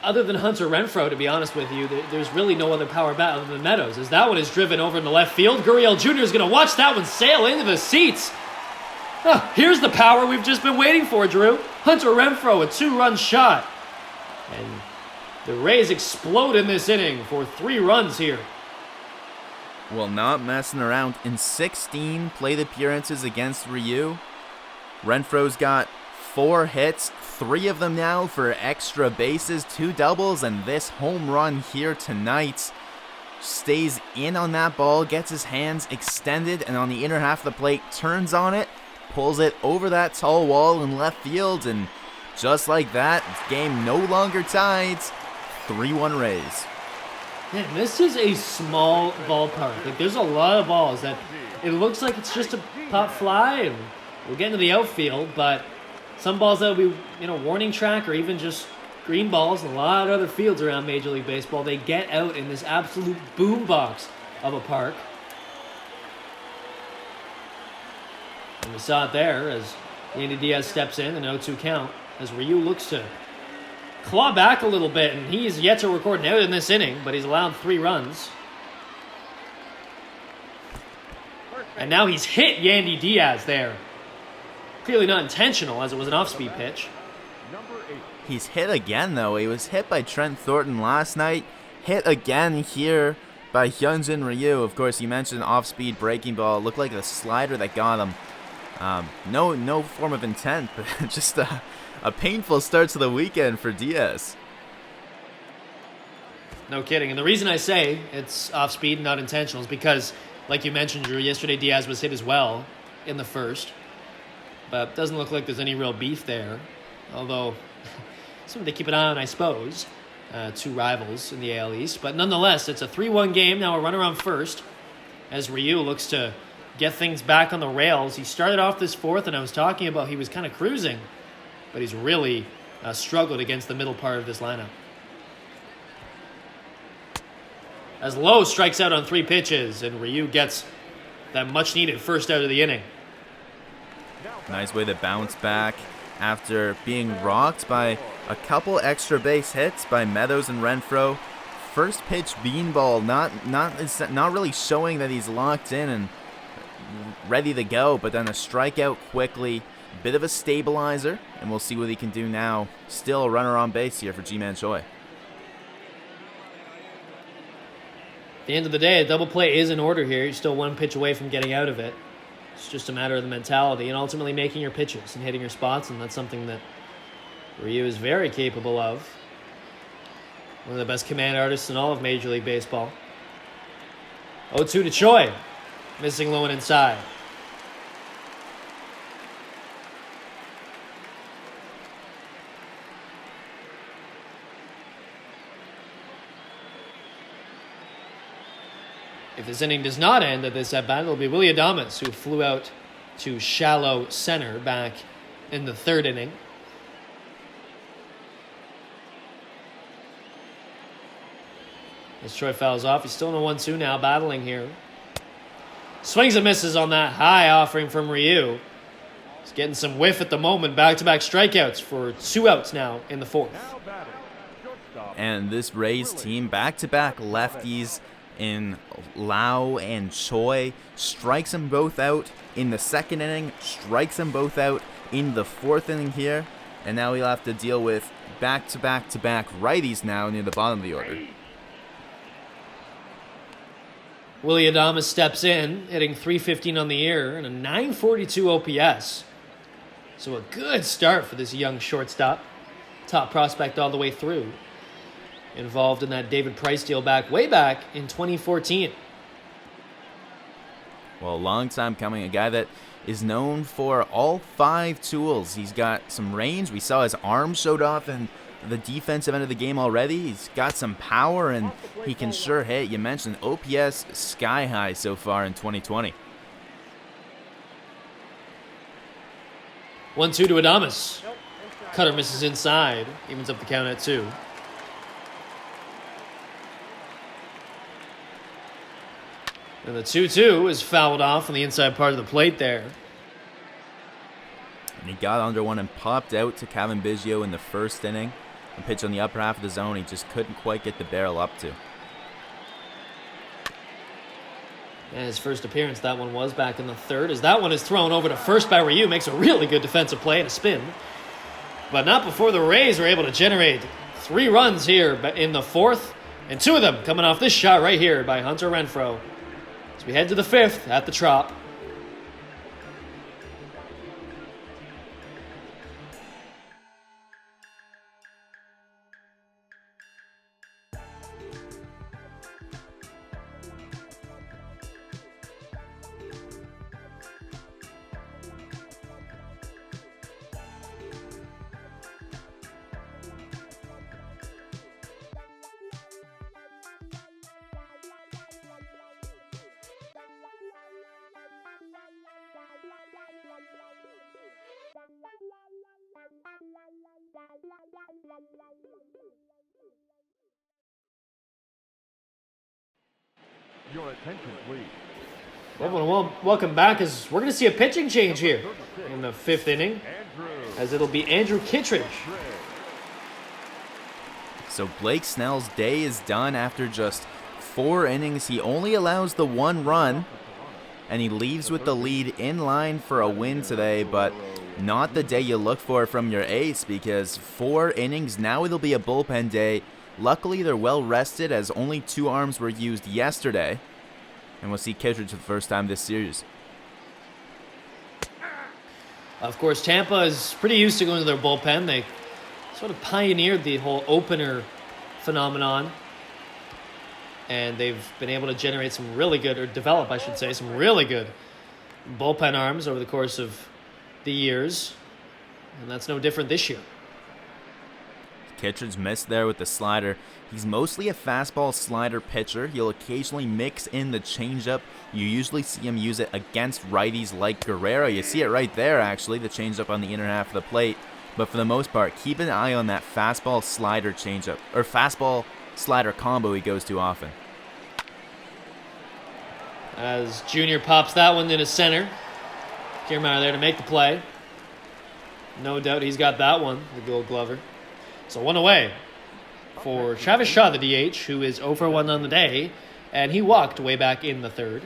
other than Hunter Renfroe, to be honest with you, there's really no other power bat other than Meadows. As that one is driven over in the left field, Gurriel Jr. is going to watch that one sail into the seats. Here's the power we've just been waiting for, Drew. Hunter Renfroe, a 2-run shot. And the Rays explode in this inning for 3 runs here. Well, not messing around. In 16 plate appearances against Ryu, Renfroe's got 4 hits, 3 of them now for extra bases, 2 doubles, and this home run here tonight. Stays in on that ball, gets his hands extended, and on the inner half of the plate, turns on it, pulls it over that tall wall in left field, and just like that, game no longer tied. 3-1 Rays. Man, this is a small ballpark. Like, there's a lot of balls that it looks like it's just a pop fly, and we'll get into the outfield, but some balls that will be, warning track or even just green balls and a lot of other fields around Major League Baseball, they get out in this absolute boombox of a park. And we saw it there as Yandy Diaz steps in, an 0-2 count, as Ryu looks to claw back a little bit, and he's yet to record an out in this inning, but he's allowed 3 runs. And now he's hit Yandy Diaz there. Clearly not intentional, as it was an off-speed pitch. He's hit again, though. He was hit by Trent Thornton last night. Hit again here by Hyunjin Ryu. Of course, you mentioned off-speed breaking ball. It looked like the slider that got him. No form of intent, but just a painful start to the weekend for Diaz. No kidding. And the reason I say it's off-speed and not intentional is because, like you mentioned, Drew, yesterday Diaz was hit as well in the first. But it doesn't look like there's any real beef there. Although, something to keep an eye on, I suppose. 2 rivals in the AL East. But nonetheless, it's a 3-1 game. Now a runner on first as Ryu looks to get things back on the rails. He started off this 4th, and I was talking about he was kind of cruising. But he's really struggled against the middle part of this lineup. As Lowe strikes out on 3 pitches, and Ryu gets that much-needed first out of the inning. Nice way to bounce back after being rocked by a couple extra base hits by Meadows and Renfroe. First pitch beanball, not really showing that he's locked in and ready to go, but then a strikeout quickly, bit of a stabilizer, and we'll see what he can do now. Still a runner on base here for Ji-Man Choi. At the end of the day, a double play is in order here. You're still 1 pitch away from getting out of it. It's just a matter of the mentality and ultimately making your pitches and hitting your spots, and that's something that Ryu is very capable of. One of the best command artists in all of Major League Baseball. 0-2 to Choi. Missing low and inside. If this inning does not end at this at-bat, it'll be Willy Adames, who flew out to shallow center back in the 3rd inning. As Troy fouls off, he's still in a 1-2 now, battling here. Swings and misses on that high offering from Ryu. He's getting some whiff at the moment. Back-to-back strikeouts for 2 outs now in the 4th. And this Rays team, back-to-back lefties in Lau and Choi, strikes them both out in the 2nd inning, strikes them both out in the 4th inning here, and now we'll have to deal with back-to-back-to-back righties now near the bottom of the order. Willy Adames steps in, hitting .315 on the year and a .942 OPS. So a good start for this young shortstop. Top prospect all the way through. Involved in that David Price deal way back in 2014. Well, a long time coming. A guy that is known for all 5 tools. He's got some range. We saw his arm showed off in the defensive end of the game already. He's got some power, and he can sure hit. You mentioned OPS sky high so far in 2020. 1-2 to Adames. Cutter misses inside. Evens up the count at 2. And the 2-2 is fouled off on the inside part of the plate there. And he got under one and popped out to Kevin Biggio in the first inning. And pitch on the upper half of the zone, he just couldn't quite get the barrel up to. And his first appearance, that one was back in the third, as that one is thrown over to first by Ryu. Makes a really good defensive play and a spin. But not before the Rays are able to generate 3 runs here in the fourth. And 2 of them coming off this shot right here by Hunter Renfroe. As we head to the 5th at the Trop. Your attention, please. Well, welcome back, as we're going to see a pitching change here in the 5th inning, as it'll be Andrew Kittredge. So Blake Snell's day is done after just 4 innings. He only allows the 1 run, and he leaves with the lead in line for a win today, but not the day you look for from your ace, because 4 innings, now it'll be a bullpen day. Luckily, they're well rested, as only 2 arms were used yesterday, and we'll see Kittredge for the first time this series. Of course, Tampa is pretty used to going to their bullpen. They sort of pioneered the whole opener phenomenon, and they've been able to generate some really good, or develop, I should say, some really good bullpen arms over the course of the years, and that's no different this year. Kittredge missed there with the slider. He's mostly a fastball slider pitcher. He'll occasionally mix in the changeup. You usually see him use it against righties like Guerrero. You see it right there, actually, the changeup on the inner half of the plate. But for the most part, keep an eye on that fastball slider changeup, or fastball slider combo he goes too often. As Junior pops that one into center. Kiermaier there to make the play. No doubt he's got that one, the Gold Glover. So 1 away for Travis Shaw, the DH, who is 0 for 1 on the day, and he walked way back in the 3rd.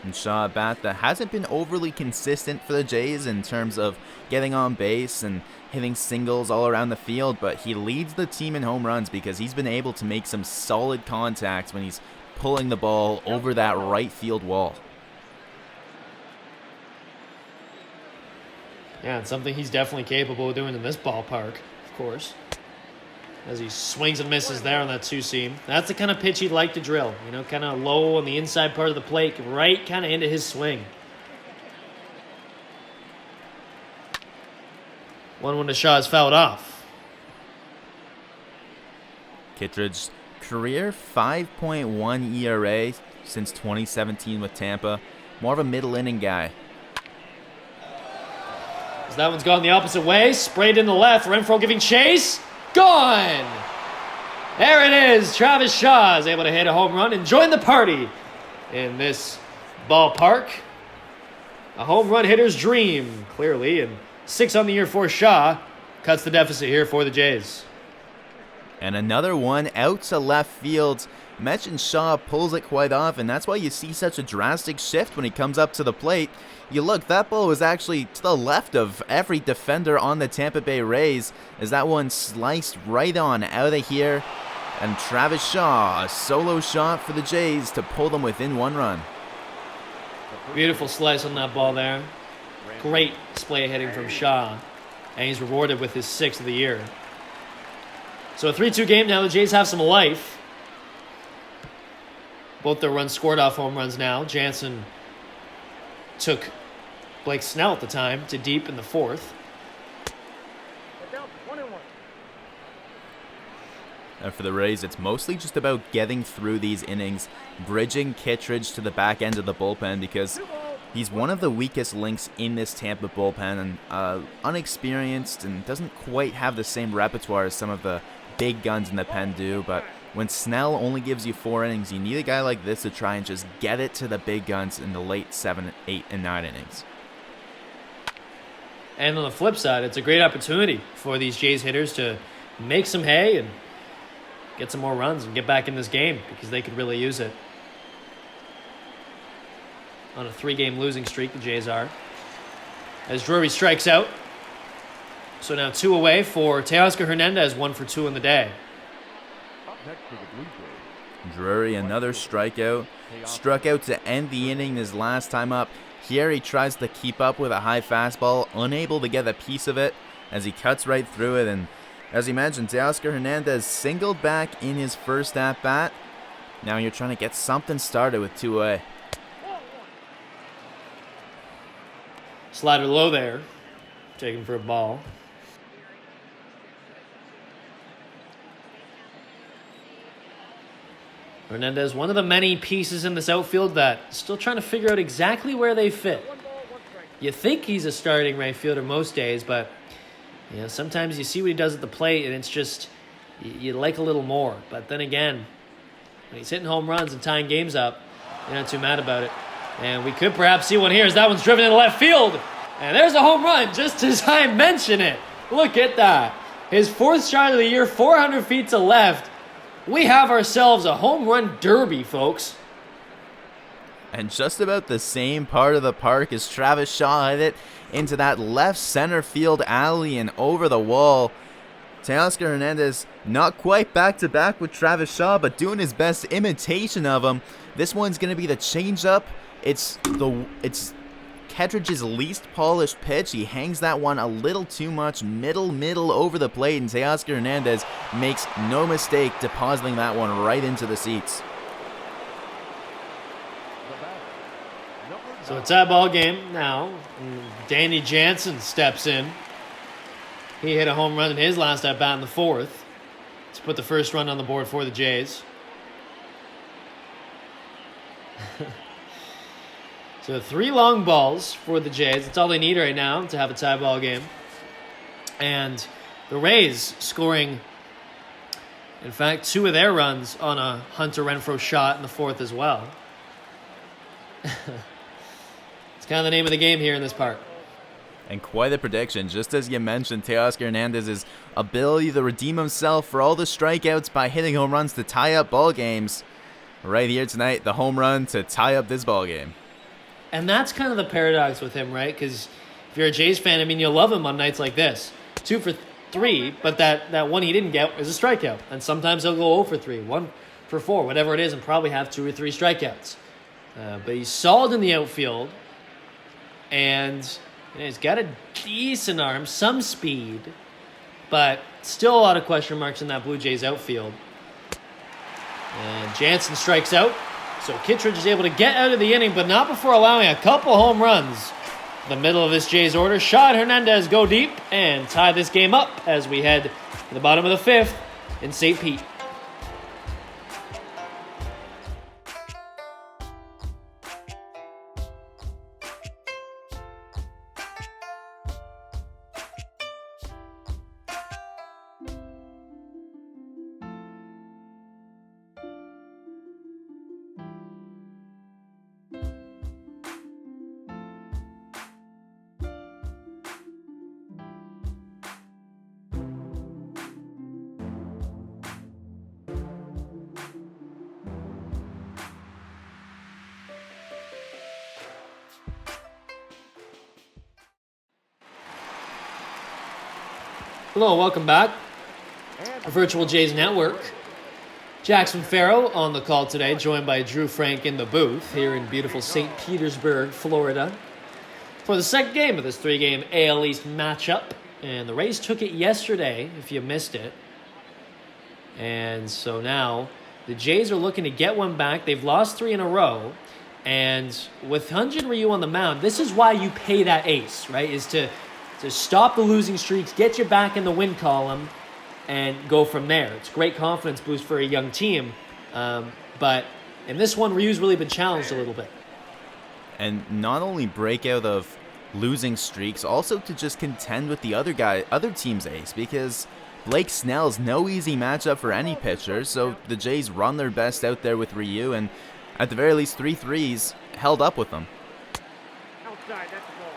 And Shaw, a bat that hasn't been overly consistent for the Jays in terms of getting on base and hitting singles all around the field, but he leads the team in home runs because he's been able to make some solid contacts when he's pulling the ball over that right field wall. Yeah, it's something he's definitely capable of doing in this ballpark, of course. As he swings and misses there on that 2-seam. That's the kind of pitch he'd like to drill. You know, kind of low on the inside part of the plate, right kind of into his swing. 1-1 to Shaw is fouled off. Kittredge's career 5.1 ERA since 2017 with Tampa. More of a middle inning guy. As that one's gone the opposite way, sprayed in the left. Renfroe giving chase. Gone! There it is. Travis Shaw is able to hit a home run and join the party in this ballpark. A home run hitter's dream, clearly. And 6 on the year for Shaw. Cuts the deficit here for the Jays. And another one out to left field. I mentioned Shaw pulls it quite often. That's why you see such a drastic shift when he comes up to the plate. You look, that ball was actually to the left of every defender on the Tampa Bay Rays, as that one sliced right on out of here. And Travis Shaw, a solo shot for the Jays to pull them within 1 run. Beautiful slice on that ball there. Great display of hitting from Shaw. And he's rewarded with his 6th of the year. So a 3-2 game now. The Jays have some life. Both their runs scored off home runs now. Jansen took Blake Snell at the time to deep in the 4th. And for the Rays, it's mostly just about getting through these innings, bridging Kittredge to the back end of the bullpen, because he's one of the weakest links in this Tampa bullpen, and unexperienced and doesn't quite have the same repertoire as some of the big guns in the pen do, but When Snell only gives you 4 innings, you need a guy like this to try and just get it to the big guns in the late 7, 8, and 9 innings. And on the flip side, it's a great opportunity for these Jays hitters to make some hay and get some more runs and get back in this game because they could really use it. On a 3-game losing streak, the Jays are. As Drury strikes out. So now 2 away for Teoscar Hernandez, 1 for 2 in the day. Next for the Blue Jays. Drury, another strikeout. Struck out to end the inning his last time up. Here he tries to keep up with a high fastball, unable to get a piece of it as he cuts right through it. And as you mentioned, Teoscar Hernandez singled back in his first at-bat. Now you're trying to get something started with 2 away. Slider low there. Taken for a ball. Hernandez, one of the many pieces in this outfield that still trying to figure out exactly where they fit. You think he's a starting right fielder most days, but sometimes you see what he does at the plate, and it's just you like a little more. But then again, when he's hitting home runs and tying games up, you're not too mad about it. And we could perhaps see one here as that one's driven into left field. And there's a home run just as I mention it. Look at that. His 4th shot of the year, 400 feet to left. We have ourselves a home run derby, folks. And just about the same part of the park as Travis Shaw hit it into that left center field alley and over the wall. Teoscar Hernandez not quite back-to-back with Travis Shaw, but doing his best imitation of him. This one's going to be the changeup. It's Kettridge's least polished pitch. He hangs that one a little too much middle over the plate, and Teoscar Hernandez makes no mistake depositing that one right into the seats. So it's a ball game now. Danny Jansen steps in. He hit a home run in his last at bat in the 4th to put the first run on the board for the Jays. So 3 long balls for the Jays. That's all they need right now to have a tie ball game. And the Rays scoring, in fact, 2 of their runs on a Hunter Renfroe shot in the 4th as well. It's kind of the name of the game here in this park. And quite a prediction, just as you mentioned, Teoscar Hernandez's ability to redeem himself for all the strikeouts by hitting home runs to tie up ball games. Right here tonight, the home run to tie up this ball game. And that's kind of the paradox with him, right? Because if you're a Jays fan, I mean, you'll love him on nights like this. 2 for 3, but that one he didn't get is a strikeout. And sometimes he'll go 0 for 3, 1 for 4, whatever it is, and probably have 2 or 3 strikeouts. But he's solid in the outfield, and he's got a decent arm, some speed, but still a lot of question marks in that Blue Jays outfield. And Jansen strikes out. So Kittredge is able to get out of the inning, but not before allowing a couple home runs. The middle of this Jays order. Shaw and Hernandez go deep and tie this game up as we head to the bottom of the 5th in St. Pete. Hello, welcome back. Virtual Jays Network. Jackson Farough on the call today, joined by Drew Frank in the booth here in beautiful St. Petersburg, Florida, for the second game of this 3-game AL East matchup. And the Rays took it yesterday, if you missed it. And so now the Jays are looking to get one back. They've lost 3 in a row. And with Hyun-Jin Ryu on the mound, this is why you pay that ace, right? Is to stop the losing streaks, get you back in the win column, and go from there. It's a great confidence boost for a young team. But in this one, Ryu's really been challenged a little bit. And not only break out of losing streaks, also to just contend with the other team's ace, because Blake Snell's no easy matchup for any pitcher, so the Jays run their best out there with Ryu, and at the very least 3 threes held up with them. Outside, that's the ball.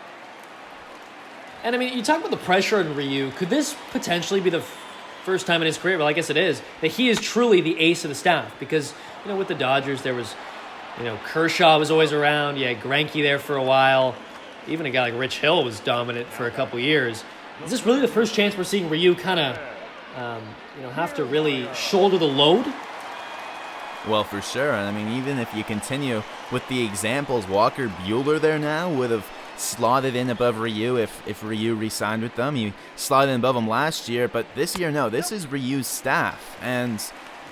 And I mean, you talk about the pressure on Ryu. Could this potentially be the first time in his career, well, I guess it is, that he is truly the ace of the staff? Because, with the Dodgers, there was, Kershaw was always around. You had Greinke there for a while. Even a guy like Rich Hill was dominant for a couple years. Is this really the first chance we're seeing Ryu kind of, have to really shoulder the load? Well, for sure. And I mean, even if you continue with the examples, Walker Buehler there now would have slotted in above Ryu if Ryu re-signed with them. He slotted in above him last year, but this year, no. This is Ryu's staff. And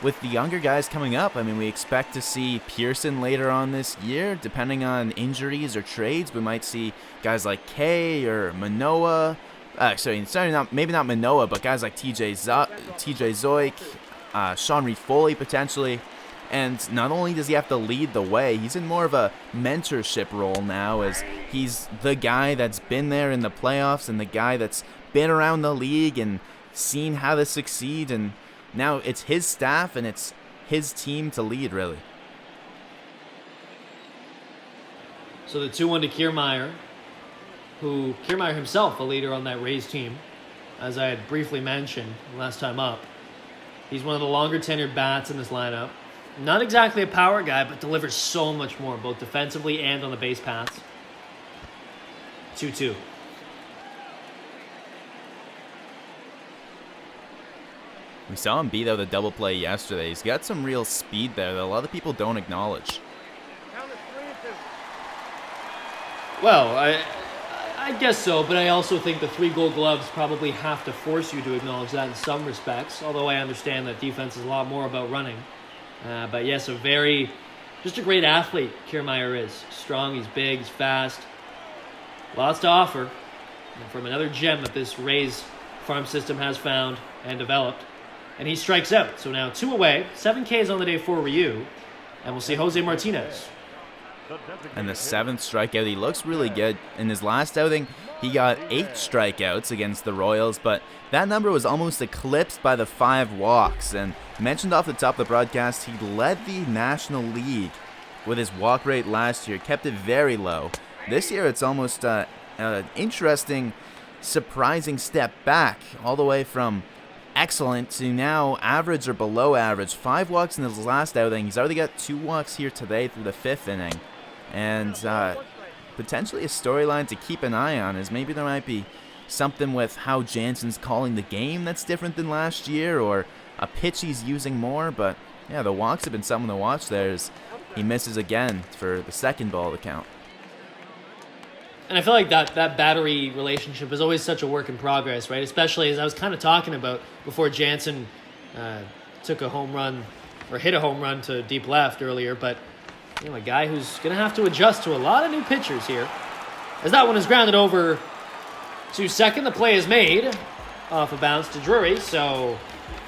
with the younger guys coming up, I mean, we expect to see Pearson later on this year. Depending on injuries or trades, we might see guys like Kay or Manoah. Maybe not Manoah, but guys like TJ Zoik, Sean Reed Foley potentially. And not only does he have to lead the way, he's in more of a mentorship role now, as he's the guy that's been there in the playoffs and the guy that's been around the league and seen how to succeed. And now it's his staff and it's his team to lead, really. So the 2-1 to Kiermaier, who Kiermaier himself, a leader on that Rays team, as I had briefly mentioned last time up. He's one of the longer tenured bats in this lineup. Not exactly a power guy, but delivers so much more, both defensively and on the base paths. 2-2. We saw him beat out a double play yesterday. He's got some real speed there that a lot of people don't acknowledge. Count is 3-2. Well, I guess so, but I also think the 3 Gold Gloves probably have to force you to acknowledge that in some respects, although I understand that defense is a lot more about running. But yes, just a great athlete Kiermaier is. Strong, he's big, he's fast. Lots to offer. And from another gem that this Rays farm system has found and developed. And he strikes out. So now 2 away, 7 Ks on the day for Ryu. And we'll see Jose Martinez. And the 7th strikeout, he looks really good. In his last outing, he got 8 strikeouts against the Royals, but that number was almost eclipsed by the 5 walks. And mentioned off the top of the broadcast, he led the National League with his walk rate last year, kept it very low. This year, it's almost an interesting, surprising step back, all the way from excellent to now average or below average. 5 walks in his last outing. He's already got 2 walks here today through the 5th inning. And potentially a storyline to keep an eye on is maybe there might be something with how Jansen's calling the game that's different than last year, or a pitch he's using more. But yeah, the walks have been something to watch there as he misses again for the 2nd ball to count. And I feel like that battery relationship is always such a work in progress, right? Especially as I was kind of talking about before Jansen took a home run or hit a home run to deep left earlier. But a guy who's going to have to adjust to a lot of new pitchers here. As that one is grounded over to second, the play is made off a bounce to Drury. So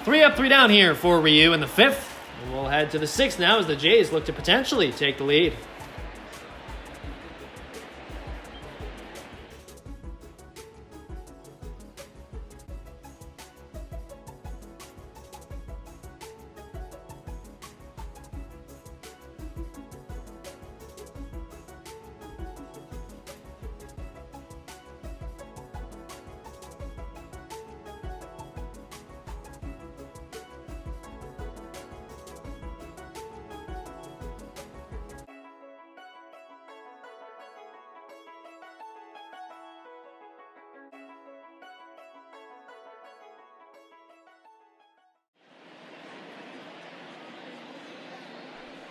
3 up, 3 down here for Ryu in the 5th. And we'll head to the 6th now as the Jays look to potentially take the lead.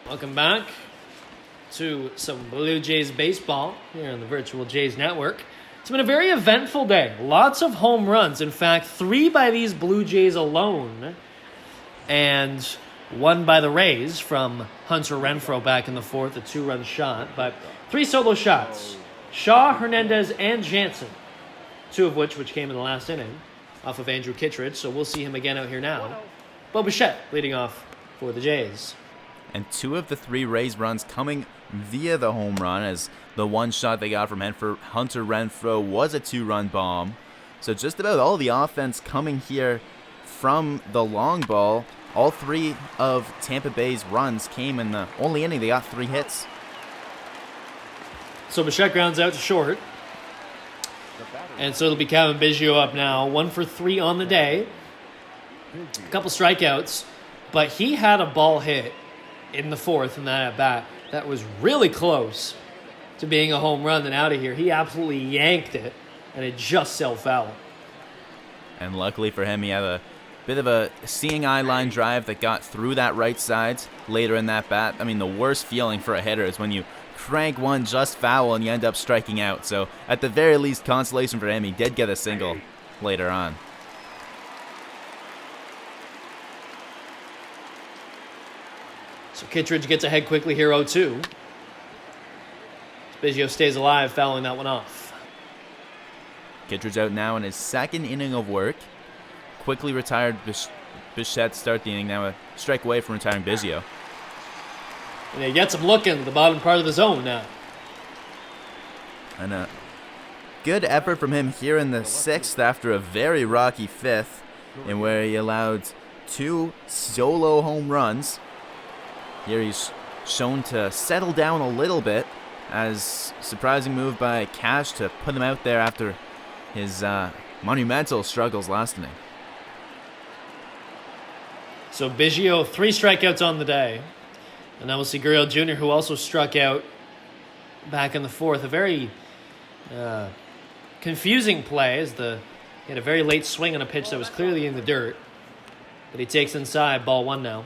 Welcome back to some Blue Jays baseball here on the Virtual Jays Network. It's been a very eventful day. Lots of home runs. In fact, 3 by these Blue Jays alone, and 1 by the Rays from Hunter Renfroe back in the 4th, a 2-run shot. But 3 solo shots. Shaw, Hernandez, and Jansen, 2 of which came in the last inning off of Andrew Kittredge. So we'll see him again out here now. Bo Bichette leading off for the Jays. And 2 of the 3 Rays runs coming via the home run, as the 1 shot they got from Hunter Renfroe was a 2-run bomb. So just about all the offense coming here from the long ball. All 3 of Tampa Bay's runs came in the only inning. They got 3 hits. So Bichette grounds out to short. And so it'll be Kevin Biggio up now. 1 for 3 on the day. A couple strikeouts. But he had a ball hit in the 4th in that at-bat that was really close to being a home run and out of here. He absolutely yanked it, and it just sailed foul. And luckily for him, he had a bit of a seeing eye line drive that got through that right side later in that bat. I mean, the worst feeling for a hitter is when you crank one just foul and you end up striking out. So at the very least, consolation for him, he did get a single later on. So Kittredge gets ahead quickly here, 0-2. Biggio stays alive, fouling that one off. Kittredge out now in his 2nd inning of work. Quickly retired Bichette to start the inning. Now a strike away from retiring Biggio. And he gets him looking at the bottom part of the zone now. And a good effort from him here in the 6th after a very rocky 5th, in where he allowed 2 solo home runs. Here he's shown to settle down a little bit, as surprising move by Cash to put him out there after his monumental struggles last inning. So Biggio, 3 strikeouts on the day. And now we'll see Gurriel Jr., who also struck out back in the 4th. A very confusing play, as he had a very late swing on a pitch that was clearly in the dirt. But he takes inside, ball 1 now.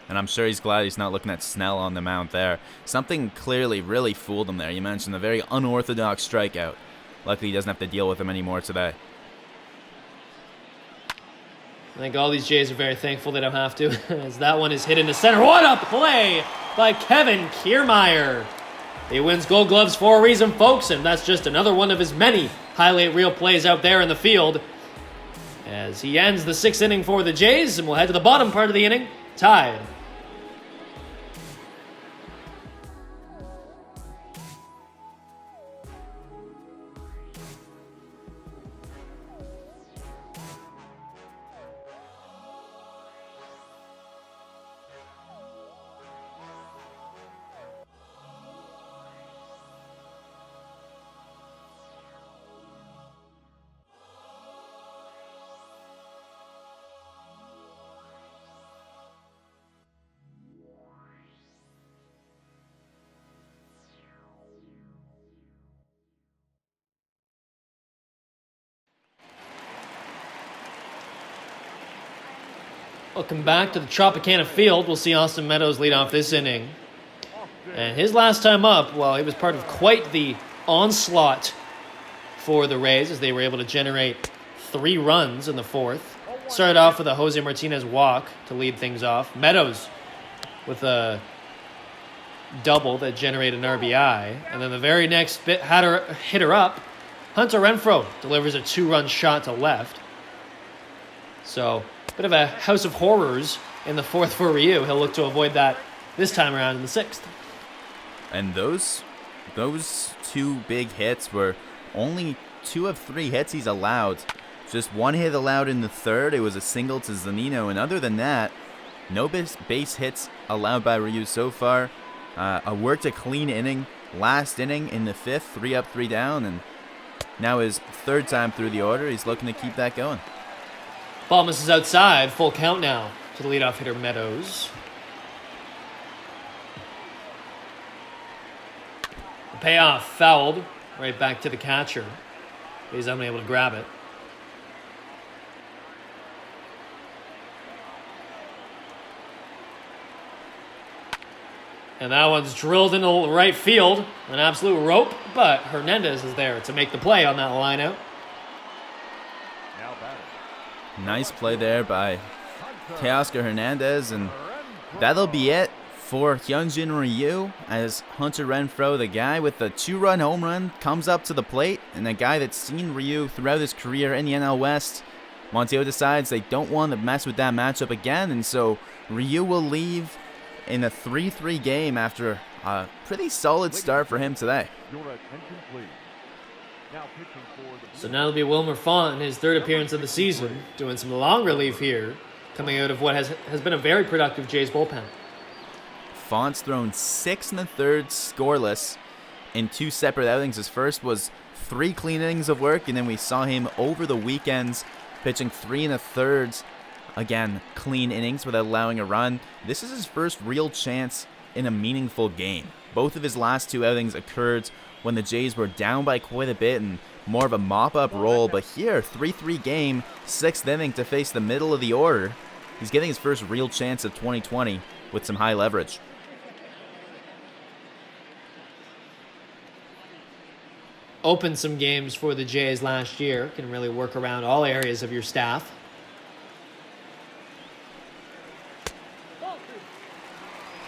And I'm sure he's glad he's not looking at Snell on the mound there. Something clearly really fooled him there. You mentioned a very unorthodox strikeout. Luckily, he doesn't have to deal with him anymore today. I think all these Jays are very thankful they don't have to, as that one is hit into center. What a play by Kevin Kiermaier. He wins Gold Gloves for a reason, folks, and that's just another one of his many highlight reel plays out there in the field. As he ends the 6th inning for the Jays, and we'll head to the bottom part of the inning, tied. Welcome back to the Tropicana Field. We'll see Austin Meadows lead off this inning. And his last time up, well, he was part of quite the onslaught for the Rays, as they were able to generate 3 runs in the 4th. Started off with a Jose Martinez walk to lead things off. Meadows with a double that generated an RBI. And then the very next hitter up, Hunter Renfroe delivers a 2-run shot to left. So, bit of a house of horrors in the 4th for Ryu. He'll look to avoid that this time around in the 6th. And those 2 big hits were only 2 of 3 hits he's allowed. Just 1 hit allowed in the 3rd. It was a single to Zunino. And other than that, no base hits allowed by Ryu so far. Worked a clean inning last inning in the 5th, 3 up, 3 down. And now his 3rd time through the order. He's looking to keep that going. Ball misses outside. Full count now to the leadoff hitter Meadows. The payoff fouled right back to the catcher. He's unable to grab it. And that one's drilled into right field. An absolute rope, but Hernandez is there to make the play on that line out. Nice play there by Teoscar Hernandez, and that'll be it for Hyunjin Ryu, as Hunter Renfroe, the guy with the 2-run home run, comes up to the plate, and a guy that's seen Ryu throughout his career in the NL West. Monteo decides they don't want to mess with that matchup again, and so Ryu will leave in a 3-3 game after a pretty solid start for him today. Your attention, please. Now pitching for the So now it'll be Wilmer Font in his third appearance of the season, doing some long relief here, coming out of what has been a very productive Jays bullpen. Font's thrown 6 1/3 scoreless in 2 separate outings. His first was 3 clean innings of work, and then we saw him over the weekends pitching 3 1/3, again, clean innings without allowing a run. This is his first real chance in a meaningful game. Both of his last 2 outings occurred when the Jays were down by quite a bit and more of a mop-up role, but here, 3-3 game, 6th inning to face the middle of the order. He's getting his first real chance of 2020 with some high leverage. Opened some games for the Jays last year. Can really work around all areas of your staff.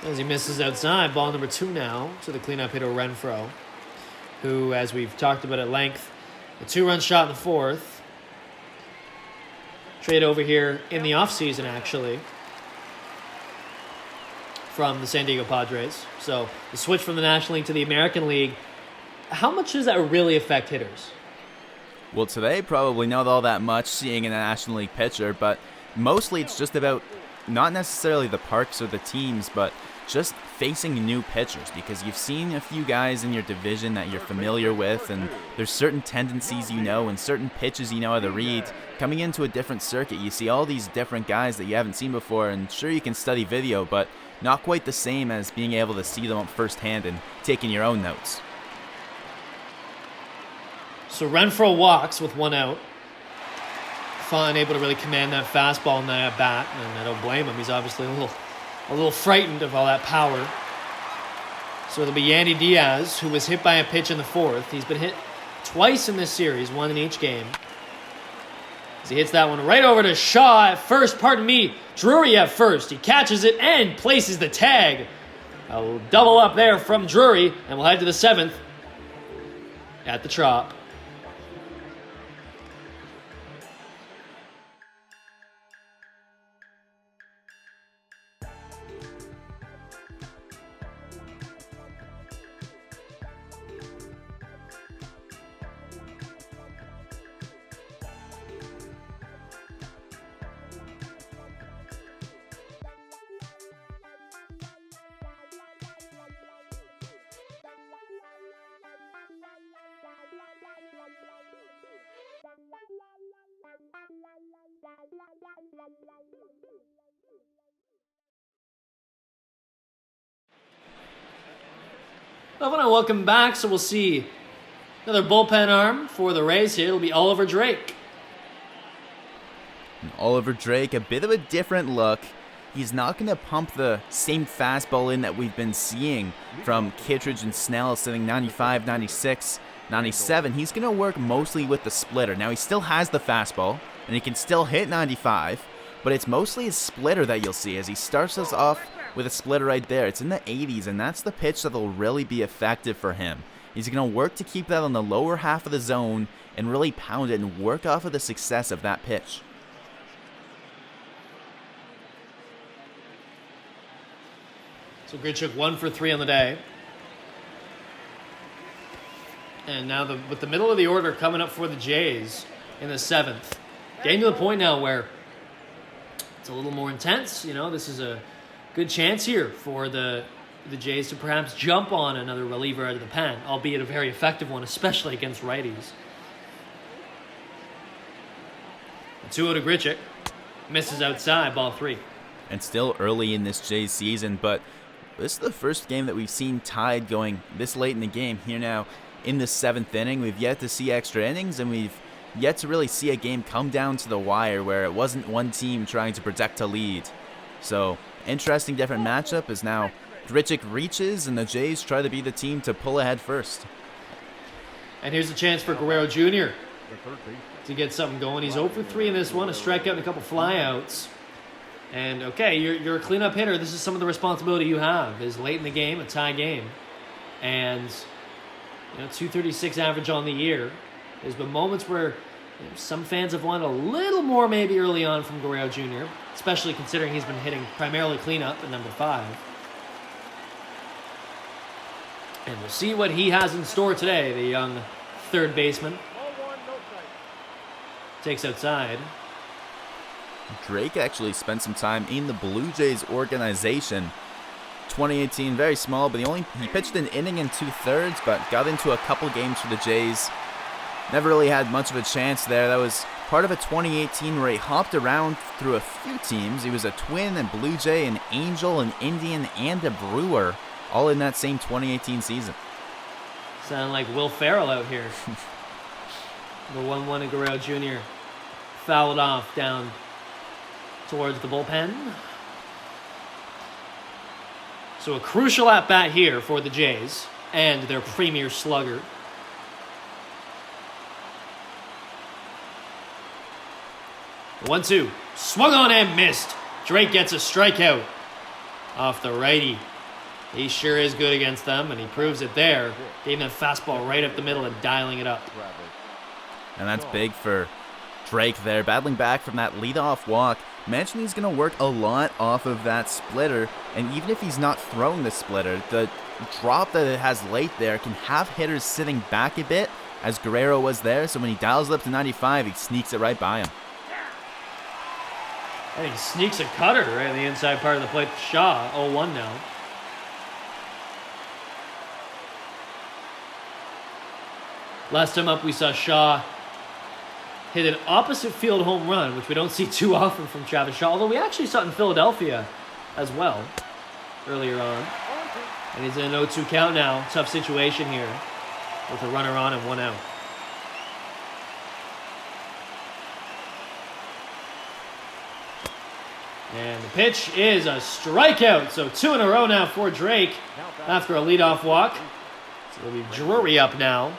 As he misses outside, ball number 2 now to the cleanup hitter Renfroe, who, as we've talked about at length, a 2-run shot in the 4th. Trade over here in the offseason, actually, from the San Diego Padres. So the switch from the National League to the American League, how much does that really affect hitters? Well, today probably not all that much seeing a National League pitcher, but mostly it's just about not necessarily the parks or the teams, but just facing new pitchers, because you've seen a few guys in your division that you're familiar with, and there's certain tendencies you know and certain pitches you know how to read. Coming into a different circuit, you see all these different guys that you haven't seen before, and sure, you can study video, but not quite the same as being able to see them up firsthand and taking your own notes. So Renfroe walks with 1 out. Font able to really command that fastball in that at-bat, and I don't blame him. He's obviously a little frightened of all that power. So it'll be Yandy Diaz, who was hit by a pitch in the 4th. He's been hit twice in this series, 1 in each game. As he hits that one right over to Shaw at first, Drury at first. He catches it and places the tag. A double up there from Drury, and we'll head to the 7th at the Trop. Everyone, welcome back. So we'll see another bullpen arm for the Rays here. It'll be Oliver Drake. Oliver Drake, a bit of a different look. He's not going to pump the same fastball in that we've been seeing from Kittredge and Snell sitting 95, 96, 97. He's going to work mostly with the splitter. Now, he still has the fastball, and he can still hit 95, but it's mostly his splitter that you'll see as he starts us off with a splitter right there. It's in the 80s, and that's the pitch that'll really be effective for him. He's going to work to keep that on the lower half of the zone and really pound it and work off of the success of that pitch. So Grichuk 1 for 3 on the day. And now with the middle of the order coming up for the Jays in the 7th. Getting to the point now where it's a little more intense. You know, this is a good chance here for the Jays to perhaps jump on another reliever out of the pen, albeit a very effective one, especially against righties. 2-0 to Grichuk. Misses outside, ball 3. And still early in this Jays season, but this is the first game that we've seen tied going this late in the game. Here now in the 7th inning, we've yet to see extra innings, and we've yet to really see a game come down to the wire where it wasn't one team trying to protect a lead. So, interesting different matchup as now Grichuk reaches and the Jays try to be the team to pull ahead first. And here's a chance for Guerrero Jr. to get something going. He's 0 for 3 in this one, a strikeout and a couple flyouts. And okay, you're a cleanup hitter. This is some of the responsibility you have. Is late in the game, a tie game, and 236 average on the year. There's been moments where some fans have wanted a little more maybe early on from Guerrero Jr., especially considering he's been hitting primarily cleanup at number 5. And we'll see what he has in store today, the young third baseman. Ball one, no strike. Takes outside. Drake actually spent some time in the Blue Jays organization. 2018, very small, but he pitched an inning and 2/3, but got into a couple games for the Jays. Never really had much of a chance there. That was part of a 2018 where he hopped around through a few teams. He was a Twin, a Blue Jay, an Angel, an Indian, and a Brewer, all in that same 2018 season. Sound like Will Ferrell out here. The 1-1 Guerrero Jr. fouled off down towards the bullpen. So a crucial at-bat here for the Jays and their premier slugger. The 1-2. Swung on and missed. Drake gets a strikeout off the righty. He sure is good against them, and he proves it there. Gave him a fastball right up the middle and dialing it up. And that's big for Drake there, battling back from that leadoff walk. Mentioned he's going to work a lot off of that splitter, and even if he's not throwing the splitter, the drop that it has late there can have hitters sitting back a bit, as Guerrero was there, so when he dials it up to 95, he sneaks it right by him. And he sneaks a cutter right in the inside part of the plate. Shaw, 0-1 now. Last time up, we saw Shaw hit an opposite field home run, which we don't see too often from Travis Shaw, although we actually saw it in Philadelphia as well earlier on. And he's in an 0-2 count now. Tough situation here with a runner on and one out. And the pitch is a strikeout. So 2 in a row now for Drake after a leadoff walk. So it'll be Drury up now.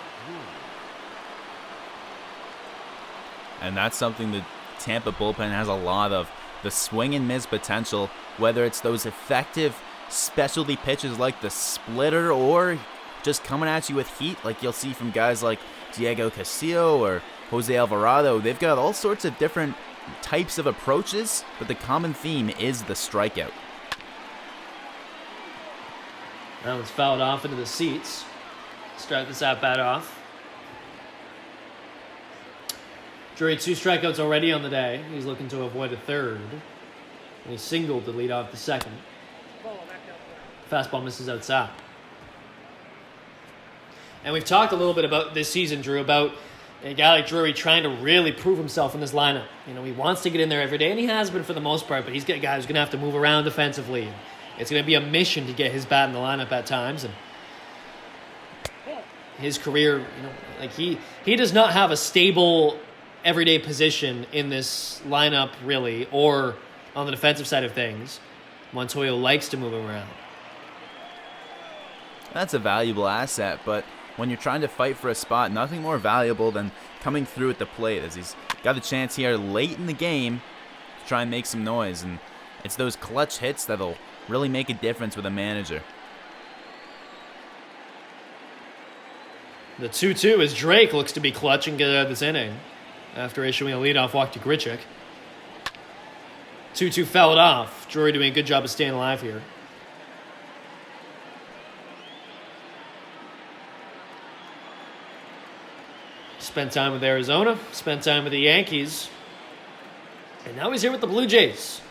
And that's something the Tampa bullpen has a lot of. The swing and miss potential, whether it's those effective specialty pitches like the splitter or just coming at you with heat like you'll see from guys like Diego Castillo or Jose Alvarado. They've got all sorts of different types of approaches, but the common theme is the strikeout. That one's fouled off into the seats. Start this at-bat off. Drury 2 strikeouts already on the day. He's looking to avoid a third. And he singled to lead off the second. Fastball misses outside. And we've talked a little bit about this season, Drew, about a guy like Drury trying to really prove himself in this lineup. You know, he wants to get in there every day, and he has been for the most part, but he's got a guy who's going to have to move around defensively. It's going to be a mission to get his bat in the lineup at times, and his career, you know, like he does not have a stable everyday position in this lineup, really, or on the defensive side of things. Montoyo likes to move around. That's a valuable asset, but when you're trying to fight for a spot, nothing more valuable than coming through at the plate, as he's got a chance here late in the game to try and make some noise, and it's those clutch hits that'll really make a difference with a manager. The 2-2 as Drake looks to be clutch and get out of this inning after issuing a leadoff walk to Grichuk. 2-2 fouled off. Drury doing a good job of staying alive here. Spent time with Arizona, spent time with the Yankees, and now he's here with the Blue Jays.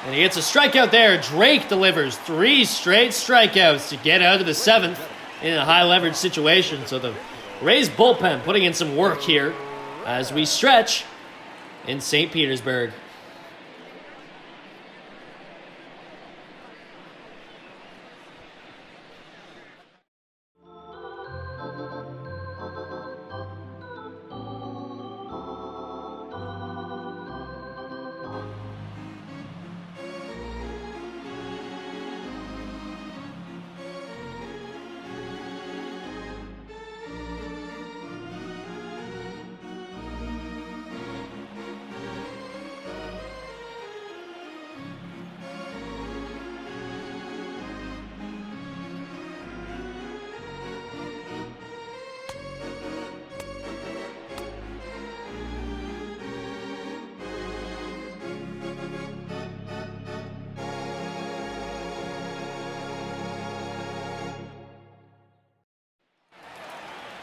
And he gets a strikeout there. Drake delivers 3 straight strikeouts to get out of the 7th in a high leverage situation. So the Rays bullpen putting in some work here as we stretch in St. Petersburg.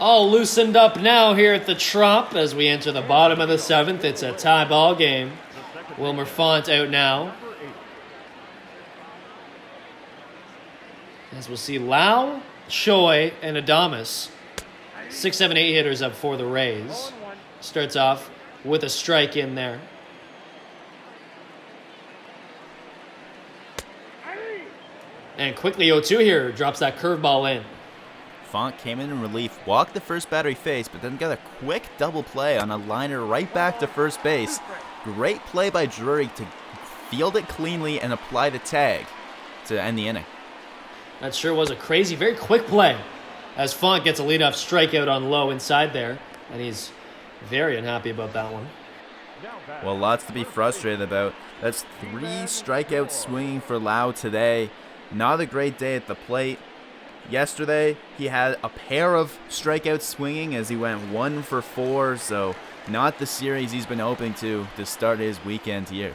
all loosened up now here at the Trop as we enter the bottom of the 7th. It's a tie ball game. Wilmer Font out now. As we'll see Lau, Choi, and Adames. 6, 7, 8 hitters up for the Rays. Starts off with a strike in there. And quickly 0-2 here. Drops that curveball in. Font came in relief, walked the first batter he faced, but then got a quick double play on a liner right back to first base. Great play by Drury to field it cleanly and apply the tag to end the inning. That sure was a crazy, very quick play as Font gets a leadoff strikeout on low inside there, and he's very unhappy about that one. Well, lots to be frustrated about. That's 3 strikeouts swinging for Lau today. Not a great day at the plate. Yesterday, he had a pair of strikeouts swinging as he went 1 for 4, so not the series he's been hoping to start his weekend here.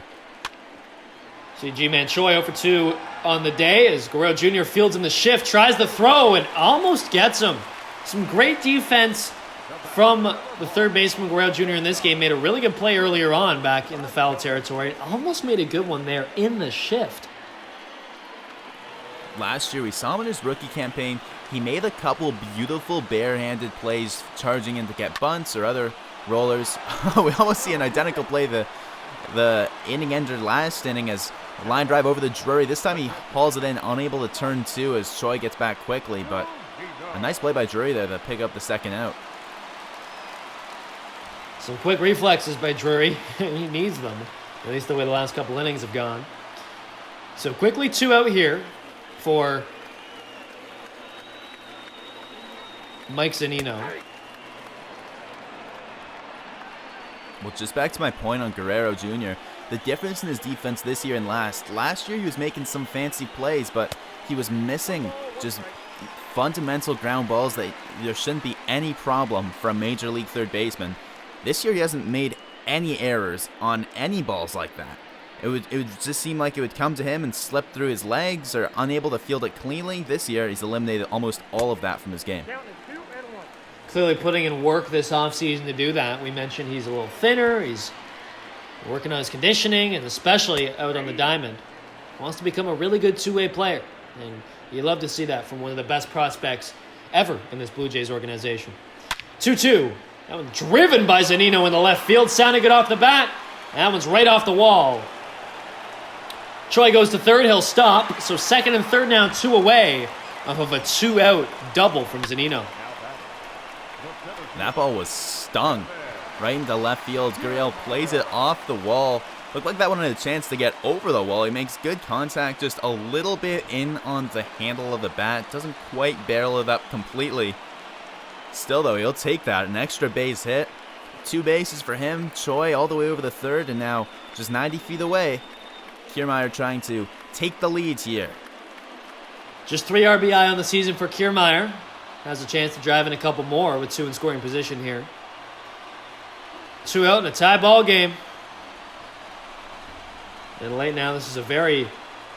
See G-Man Choi 0 for 2 on the day as Guerrero Jr. fields in the shift, tries the throw, and almost gets him. Some great defense from the third baseman Guerrero Jr. in this game. Made a really good play earlier on back in the foul territory. Almost made a good one there in the shift. Last year, we saw him in his rookie campaign. He made a couple beautiful barehanded plays, charging in to get bunts or other rollers. We almost see an identical play the inning ender last inning as a line drive over the Drury. This time he hauls it in, unable to turn 2 as Choi gets back quickly, but a nice play by Drury there to pick up the second out. Some quick reflexes by Drury. He needs them, at least the way the last couple innings have gone. So quickly 2 out here for Mike Zunino. Well, just back to my point on Guerrero Jr., the difference in his defense this year and last. Last year he was making some fancy plays, but he was missing just fundamental ground balls that there shouldn't be any problem for a major league third baseman. This year he hasn't made any errors on any balls like that. It would just seem like it would come to him and slip through his legs or unable to field it cleanly. This year he's eliminated almost all of that from his game. Clearly putting in work this offseason to do that. We mentioned he's a little thinner. He's working on his conditioning, and especially out on the diamond. Wants to become a really good two-way player. And you love to see that from one of the best prospects ever in this Blue Jays organization. 2-2. That one driven by Zunino in the left field. Sounded good off the bat. That one's right off the wall. Choi goes to third. He'll stop. So second and third now, 2 away off of a 2-out double from Zunino. That ball was stung right into left field. Gurriel plays it off the wall. Looked like that one had a chance to get over the wall. He makes good contact, just a little bit in on the handle of the bat. Doesn't quite barrel it up completely. Still, though, he'll take that. An extra base hit. 2 bases for him. Choi all the way over the third, and now just 90 feet away. Kiermaier trying to take the lead here. Just 3 RBI on the season for Kiermaier. Has a chance to drive in a couple more with 2 in scoring position here. 2 out in a tie ball game. And late now, this is a very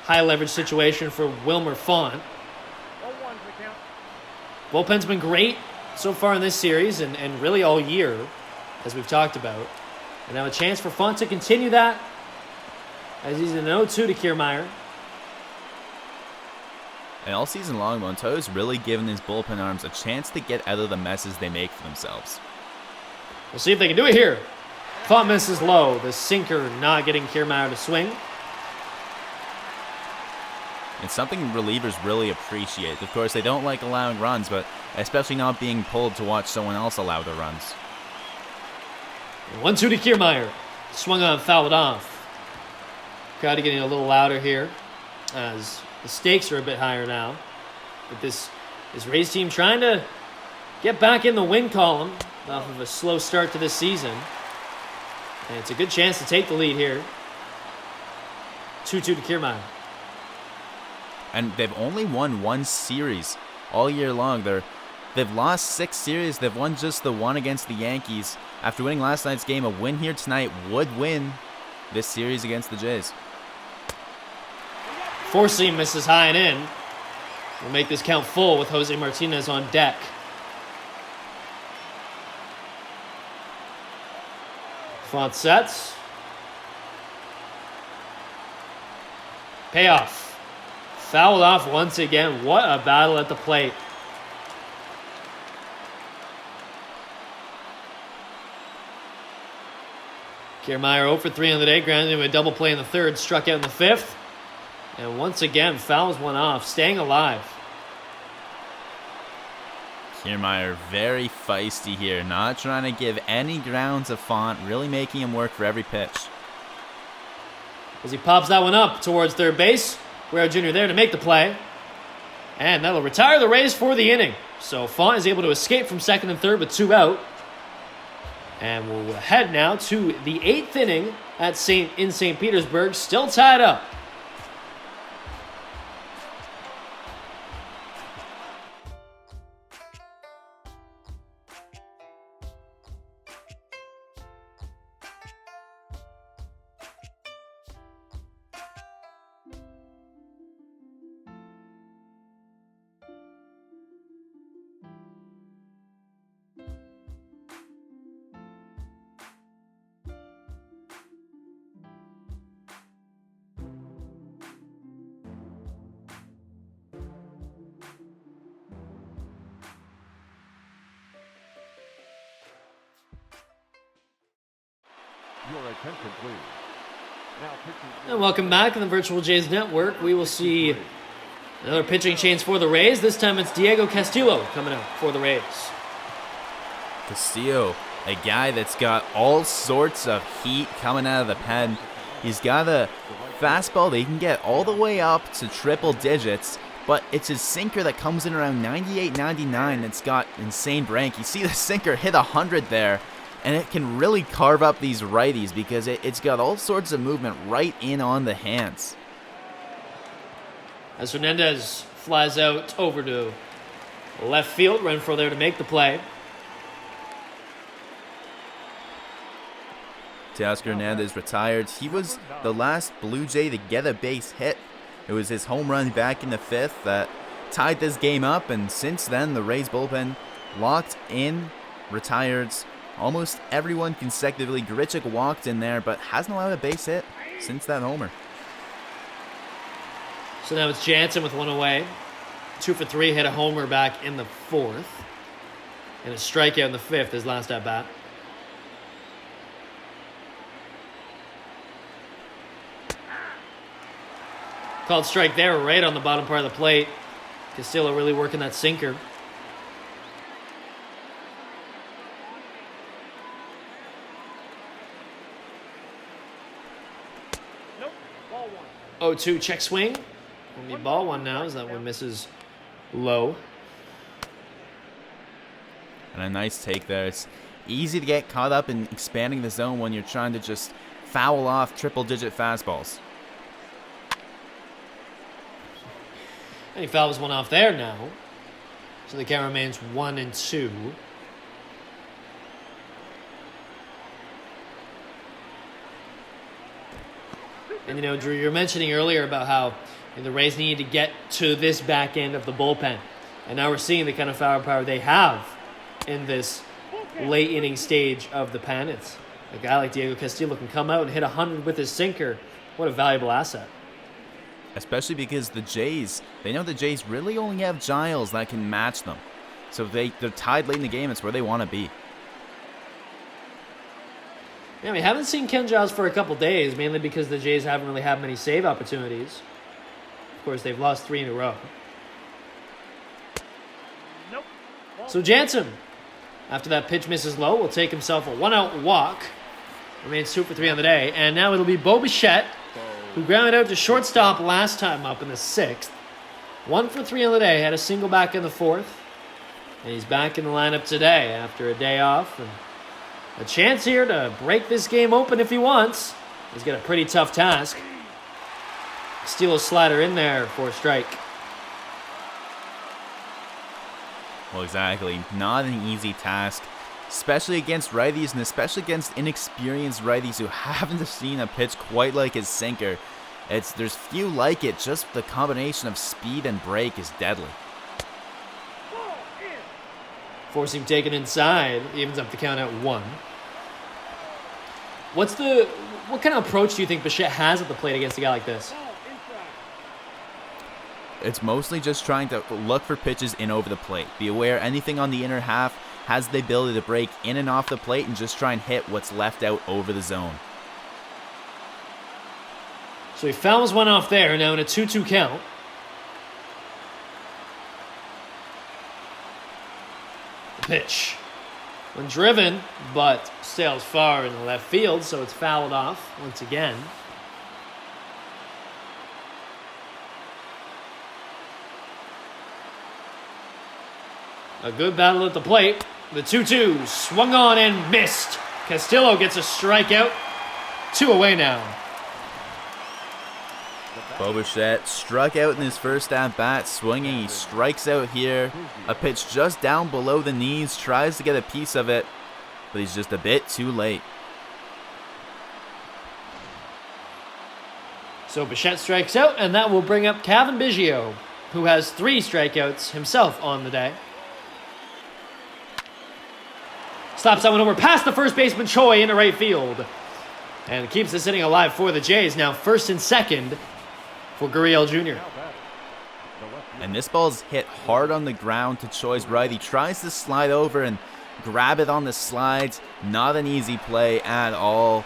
high leverage situation for Wilmer Font. Bullpen's been great so far in this series and really all year, as we've talked about. And now a chance for Font to continue that as he's in 0-2 to Kiermaier. And all season long, Montoya's really given his bullpen arms a chance to get out of the messes they make for themselves. We'll see if they can do it here. Font misses low. The sinker not getting Kiermaier to swing. It's something relievers really appreciate. Of course, they don't like allowing runs, but especially not being pulled to watch someone else allow the runs. 1-2 to Kiermaier. Swung on, fouled off. Crowd getting a little louder here as the stakes are a bit higher now. But this Rays team trying to get back in the win column off of a slow start to this season. And it's a good chance to take the lead here. 2-2 to Kiermaier. And they've only won 1 series all year long. They've lost 6 series. They've won just the 1 against the Yankees. After winning last night's game, a win here tonight would win this series against the Jays. 4-seam misses high and in. We'll make this count full with Jose Martinez on deck. Font sets. Payoff. Fouled off once again. What a battle at the plate. Kiermaier 0 for 3 on the day, grounded into a double play in the third, struck out in the fifth. And once again, fouls one off, staying alive. Kiermaier very feisty here, not trying to give any ground to Font, really making him work for every pitch. As he pops that one up towards third base, Guerrero Jr. there to make the play. And that'll retire the Rays for the inning. So Font is able to escape from second and third with 2 out. And we'll head now to the 8th inning at St. Petersburg, still tied up. Your attention, please. Now pitching. And welcome back on the Virtual Jays Network. We will see another pitching change for the Rays. This time it's Diego Castillo coming out for the Rays. Castillo, a guy that's got all sorts of heat coming out of the pen. He's got a fastball that he can get all the way up to triple digits, but it's his sinker that comes in around 98, 99 that's got insane break. You see the sinker hit 100 there, and it can really carve up these righties because it's got all sorts of movement right in on the hands. As Hernandez flies out over to left field, Renfroe there to make the play. Teoscar Hernandez retired. He was the last Blue Jay to get a base hit. It was his home run back in the 5th that tied this game up, and since then the Rays bullpen locked in, retired almost everyone consecutively. Grichuk walked in there, but hasn't allowed a base hit since that homer. So now it's Jansen with one away. 2 for 3, hit a homer back in the 4th. And a strikeout in the 5th, his last at bat. Called strike there, right on the bottom part of the plate. Castillo really working that sinker. Nope. Ball one. 0-2 check swing. Only ball one now as that one misses low. And a nice take there. It's easy to get caught up in expanding the zone when you're trying to just foul off triple-digit fastballs. And he fouls one off there now. So the count remains 1-2. And, you know, Drew, you were mentioning earlier about how the Rays needed to get to this back end of the bullpen. And now we're seeing the kind of firepower they have in this late inning stage of the pen. It's a guy like Diego Castillo can come out and hit 100 with his sinker. What a valuable asset. Especially because the Jays, they know the Jays really only have Giles that can match them. So they're tied late in the game. It's where they want to be. Yeah, we haven't seen Ken Giles for a couple days, mainly because the Jays haven't really had many save opportunities. Of course, they've lost 3 in a row. Nope. So Jansen, after that pitch misses low, will take himself a 1-out walk. Remains 2 for 3 on the day. And now it'll be Bo Bichette, who grounded out to shortstop last time up in the 6th. 1 for 3 on the day, had a single back in the 4th. And he's back in the lineup today after a day off. And a chance here to break this game open if he wants. He's got a pretty tough task. Steal a slider in there for a strike. Well, exactly. Not an easy task, especially against righties and especially against inexperienced righties who haven't seen a pitch quite like his sinker. There's few like it. Just the combination of speed and break is deadly. Force him taken inside. Evens up the count at 1. What kind of approach do you think Bichette has at the plate against a guy like this? It's mostly just trying to look for pitches in over the plate. Be aware anything on the inner half has the ability to break in and off the plate and just try and hit what's left out over the zone. So he fouls one off there, now in a 2-2 count. The pitch. When driven, but sails far in the left field, so it's fouled off once again. A good battle at the plate. The 2-2 swung on and missed. Castillo gets a strikeout. 2 away now. Bo Bichette struck out in his first at-bat, swinging. He strikes out here. A pitch just down below the knees, tries to get a piece of it, but he's just a bit too late. So Bichette strikes out, and that will bring up Cavan Biggio, who has 3 strikeouts himself on the day. Stops that one over past the first baseman Choi into right field. And keeps this inning alive for the Jays. Now first and second for Gurriel Jr. And this ball's hit hard on the ground to Choi's right. He tries to slide over and grab it on the slides. Not an easy play at all.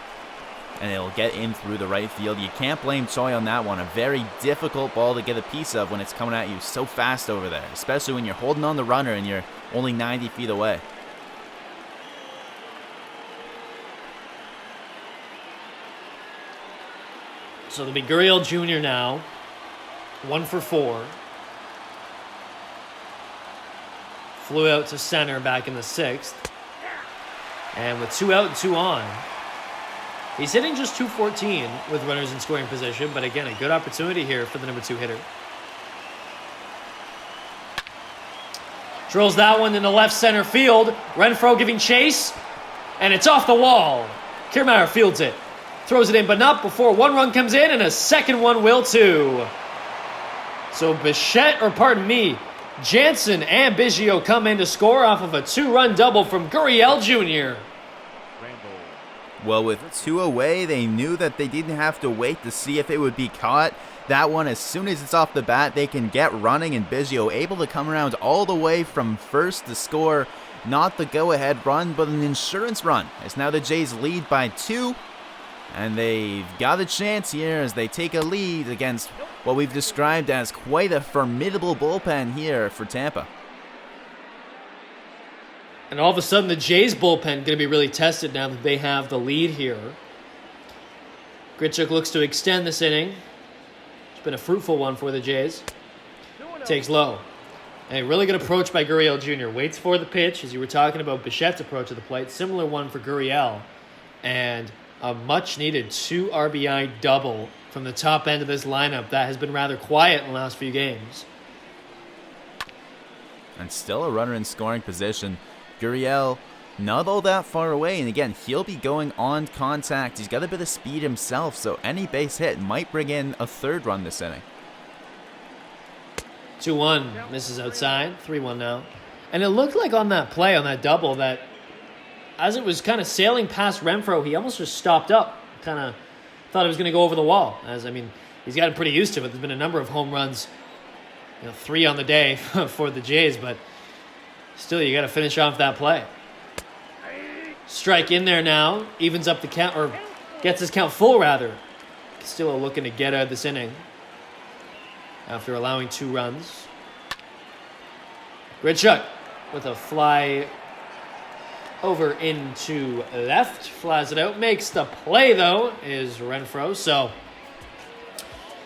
And it'll get in through the right field. You can't blame Choi on that one. A very difficult ball to get a piece of when it's coming at you so fast over there. Especially when you're holding on the runner and you're only 90 feet away. So it'll be Gurriel Jr. now. 1 for 4. Flew out to center back in the 6th. And with 2 out and 2 on, he's hitting just .214 with runners in scoring position. But again, a good opportunity here for the number 2 hitter. Drills that one into left center field. Renfroe giving chase. And it's off the wall. Kiermaier fields it. Throws it in, but not before 1 run comes in, and a second one will too. So Jansen and Biggio come in to score off of a 2-run double from Gurriel Jr. Well, with 2 away, they knew that they didn't have to wait to see if it would be caught. That one, as soon as it's off the bat, they can get running, and Biggio able to come around all the way from first to score. Not the go-ahead run, but an insurance run. As now the Jays lead by 2. And they've got a chance here as they take a lead against what we've described as quite a formidable bullpen here for Tampa. And all of a sudden, the Jays bullpen going to be really tested now that they have the lead here. Grichuk looks to extend this inning. It's been a fruitful one for the Jays. Takes low. And a really good approach by Gurriel Jr. Waits for the pitch, as you were talking about Bichette's approach to the plate. Similar one for Gurriel. And a much-needed 2 RBI double from the top end of this lineup that has been rather quiet in the last few games. And still a runner in scoring position. Gurriel not all that far away, and again, he'll be going on contact. He's got a bit of speed himself, so any base hit might bring in a 3rd run this inning. 2-1, misses outside, 3-1 now. And it looked like on that play, on that double, that as it was kind of sailing past Renfroe, he almost just stopped up. Kind of thought it was going to go over the wall. He's gotten pretty used to it. There's been a number of home runs, 3 on the day for the Jays, but still, you got to finish off that play. Strike in there now, evens up the count, or gets his count full rather. Still looking to get out of this inning after allowing 2 runs. Grichuk with a fly over into left, flies it out, makes the play though, is Renfroe. So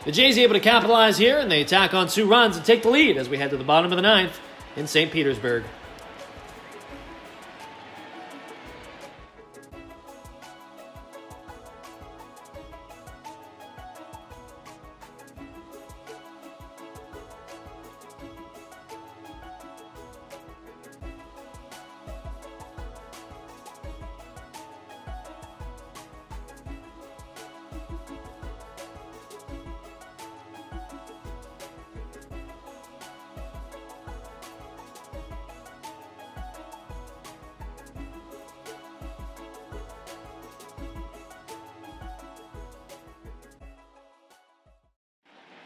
the Jays able to capitalize here, and they tack on 2 runs and take the lead as we head to the bottom of the 9th in St. Petersburg.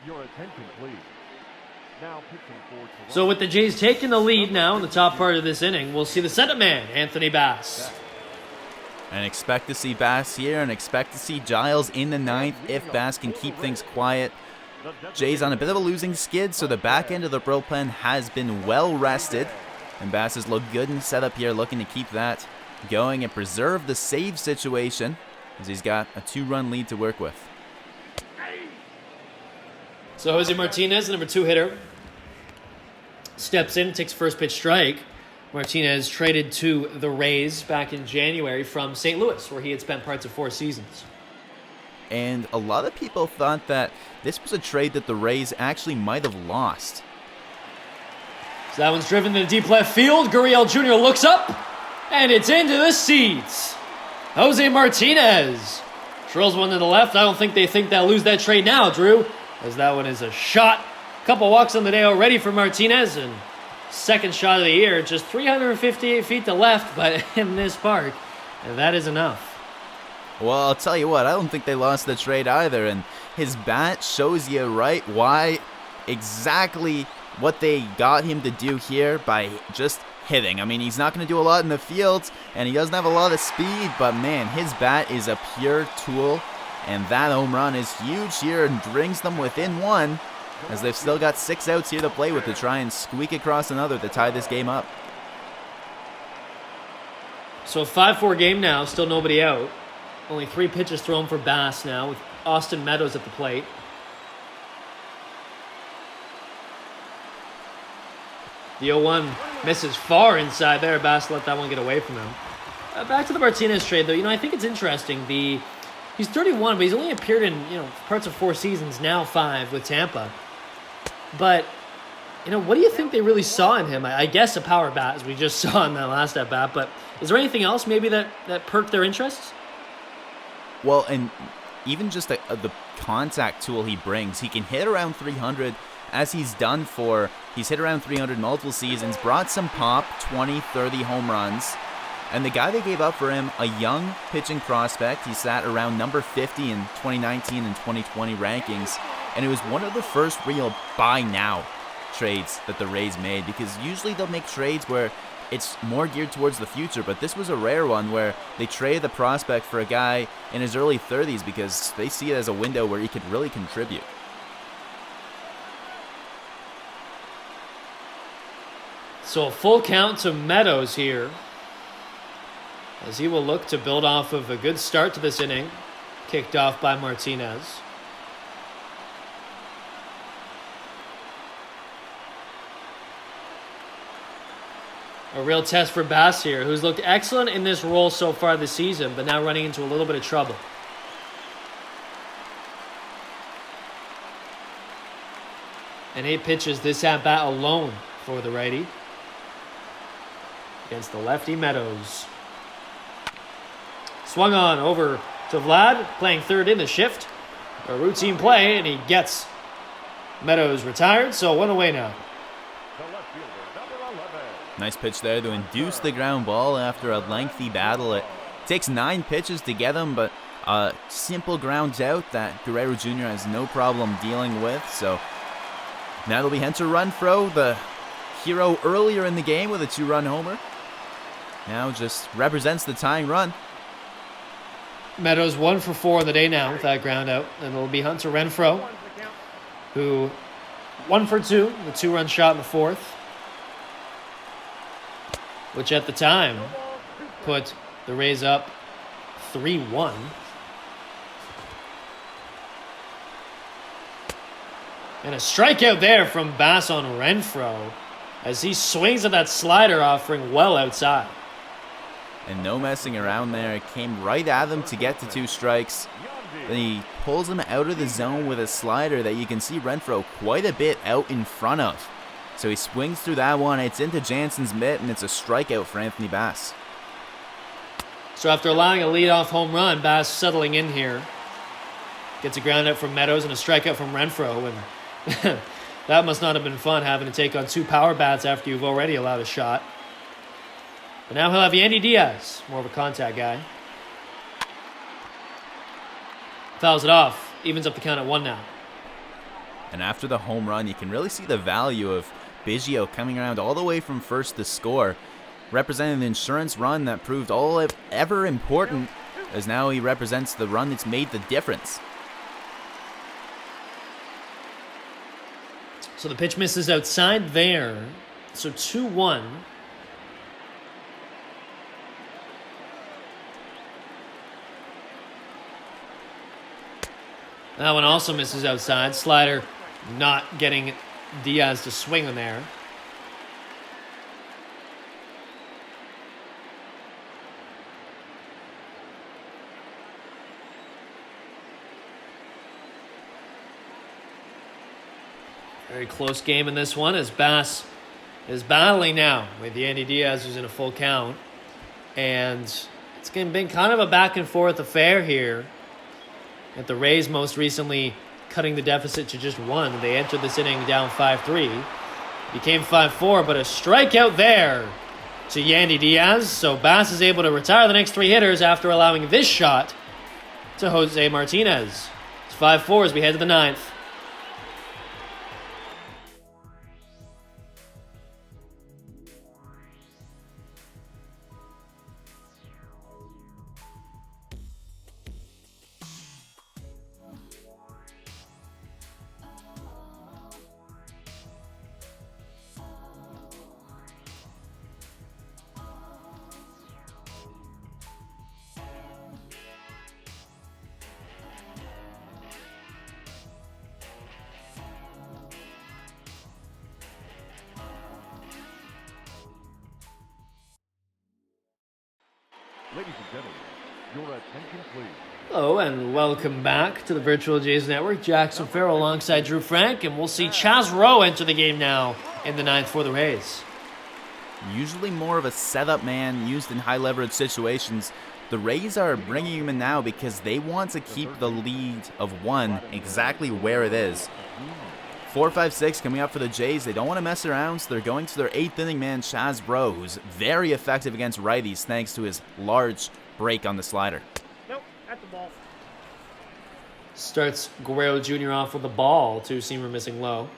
Your attention, please. Now pitching for Toronto. So with the Jays taking the lead now in the top part of this inning, we'll see the setup man, Anthony Bass. And expect to see Bass here, and expect to see Giles in the ninth if Bass can keep things quiet. Jays on a bit of a losing skid, so the back end of the bullpen has been well rested. And Bass has looked good in setup here, looking to keep that going and preserve the save situation, as he's got a 2-run lead to work with. So Jose Martinez, the number 2 hitter, steps in, takes first pitch strike. Martinez traded to the Rays back in January from St. Louis, where he had spent parts of 4 seasons. And a lot of people thought that this was a trade that the Rays actually might have lost. So that one's driven to the deep left field. Gurriel Jr. looks up, and it's into the seats. Jose Martinez drills one to the left. I don't think they think they'll lose that trade now, Drew, as that one is a shot. Couple walks on the day already for Martinez, and second shot of the year, just 358 feet to left, but in this park, and that is enough. Well, I'll tell you what, I don't think they lost the trade either, and his bat shows you right why exactly what they got him to do here by just hitting. I mean, he's not going to do a lot in the field, and he doesn't have a lot of speed, but man, his bat is a pure tool, and that home run is huge here and brings them within 1, as they've still got 6 outs here to play with to try and squeak across another to tie this game up. So a 5-4 game now, still nobody out. Only 3 pitches thrown for Bass now, with Austin Meadows at the plate. The 0-1 misses far inside there. Bass let that one get away from him. Back to the Martinez trade, though. I think it's interesting. He's 31, but he's only appeared in parts of 4 seasons, now 5 with Tampa. But what do you think they really saw in him? I guess a power bat, as we just saw in that last at bat. But is there anything else maybe that perked their interest? Well, and even just the contact tool he brings, he can hit around 300, as he's hit around 300 multiple seasons, brought some pop, 20, 30 home runs. And the guy they gave up for him, a young pitching prospect, he sat around number 50 in 2019 and 2020 rankings, and it was one of the first real buy now trades that the Rays made, because usually they'll make trades where it's more geared towards the future, but this was a rare one where they traded the prospect for a guy in his early 30s because they see it as a window where he could really contribute. So a full count to Meadows here, as he will look to build off of a good start to this inning, kicked off by Martinez. A real test for Bass here, who's looked excellent in this role so far this season, but now running into a little bit of trouble. And 8 pitches this at-bat alone for the righty against the lefty Meadows. Swung on over to Vlad, playing third in the shift. A routine play, and he gets Meadows retired, so 1 away now. Nice pitch there to induce the ground ball after a lengthy battle. It takes 9 pitches to get him, but a simple grounds out that Guerrero Jr. has no problem dealing with. So now it'll be Hunter Renfroe, the hero earlier in the game with a 2-run homer. Now just represents the tying run. Meadows 1 for 4 on the day now with that ground out. And it'll be Hunter Renfroe, who 1 for 2, the 2-run shot in the 4th, which at the time put the Rays up 3-1. And a strikeout there from Bass on Renfroe as he swings at that slider offering well outside. And no messing around there. It came right at him to get to 2 strikes. Then he pulls him out of the zone with a slider that you can see Renfroe quite a bit out in front of. So he swings through that one. It's into Jansen's mitt, and it's a strikeout for Anthony Bass. So after allowing a leadoff home run, Bass settling in here. Gets a ground out from Meadows and a strikeout from Renfroe. And that must not have been fun, having to take on 2 power bats after you've already allowed a shot. But now he'll have Yandy Diaz, more of a contact guy. Fouls it off. Evens up the count at 1 now. And after the home run, you can really see the value of Biggio coming around all the way from first to score, representing the insurance run that proved all ever important, as now he represents the run that's made the difference. So the pitch misses outside there. So 2-1. That one also misses outside. Slider not getting Diaz to swing on there. Very close game in this one as Bass is battling now with Yandy Diaz, who's in a full count. And it's been kind of a back and forth affair here. At the Rays most recently cutting the deficit to just 1. They entered this inning down 5-3. Became 5-4, but a strikeout there to Yandy Diaz. So Bass is able to retire the next 3 hitters after allowing this shot to Jose Martinez. It's 5-4 as we head to the 9th. Ladies and gentlemen, your attention please. Hello and welcome back to the Virtual Jays Network. Jackson Farough alongside Drew Frank, and we'll see Chaz Rowe enter the game now in the 9th for the Rays. Usually more of a setup man used in high leverage situations, the Rays are bringing him in now because they want to keep the lead of 1 exactly where it is. 4-5-6 coming up for the Jays. They don't want to mess around, so they're going to their 8th inning man, Chaz Rowe, who's very effective against righties thanks to his large break on the slider. Nope, at the ball. Starts Guerrero Jr. off with the ball, 2-seamer missing low.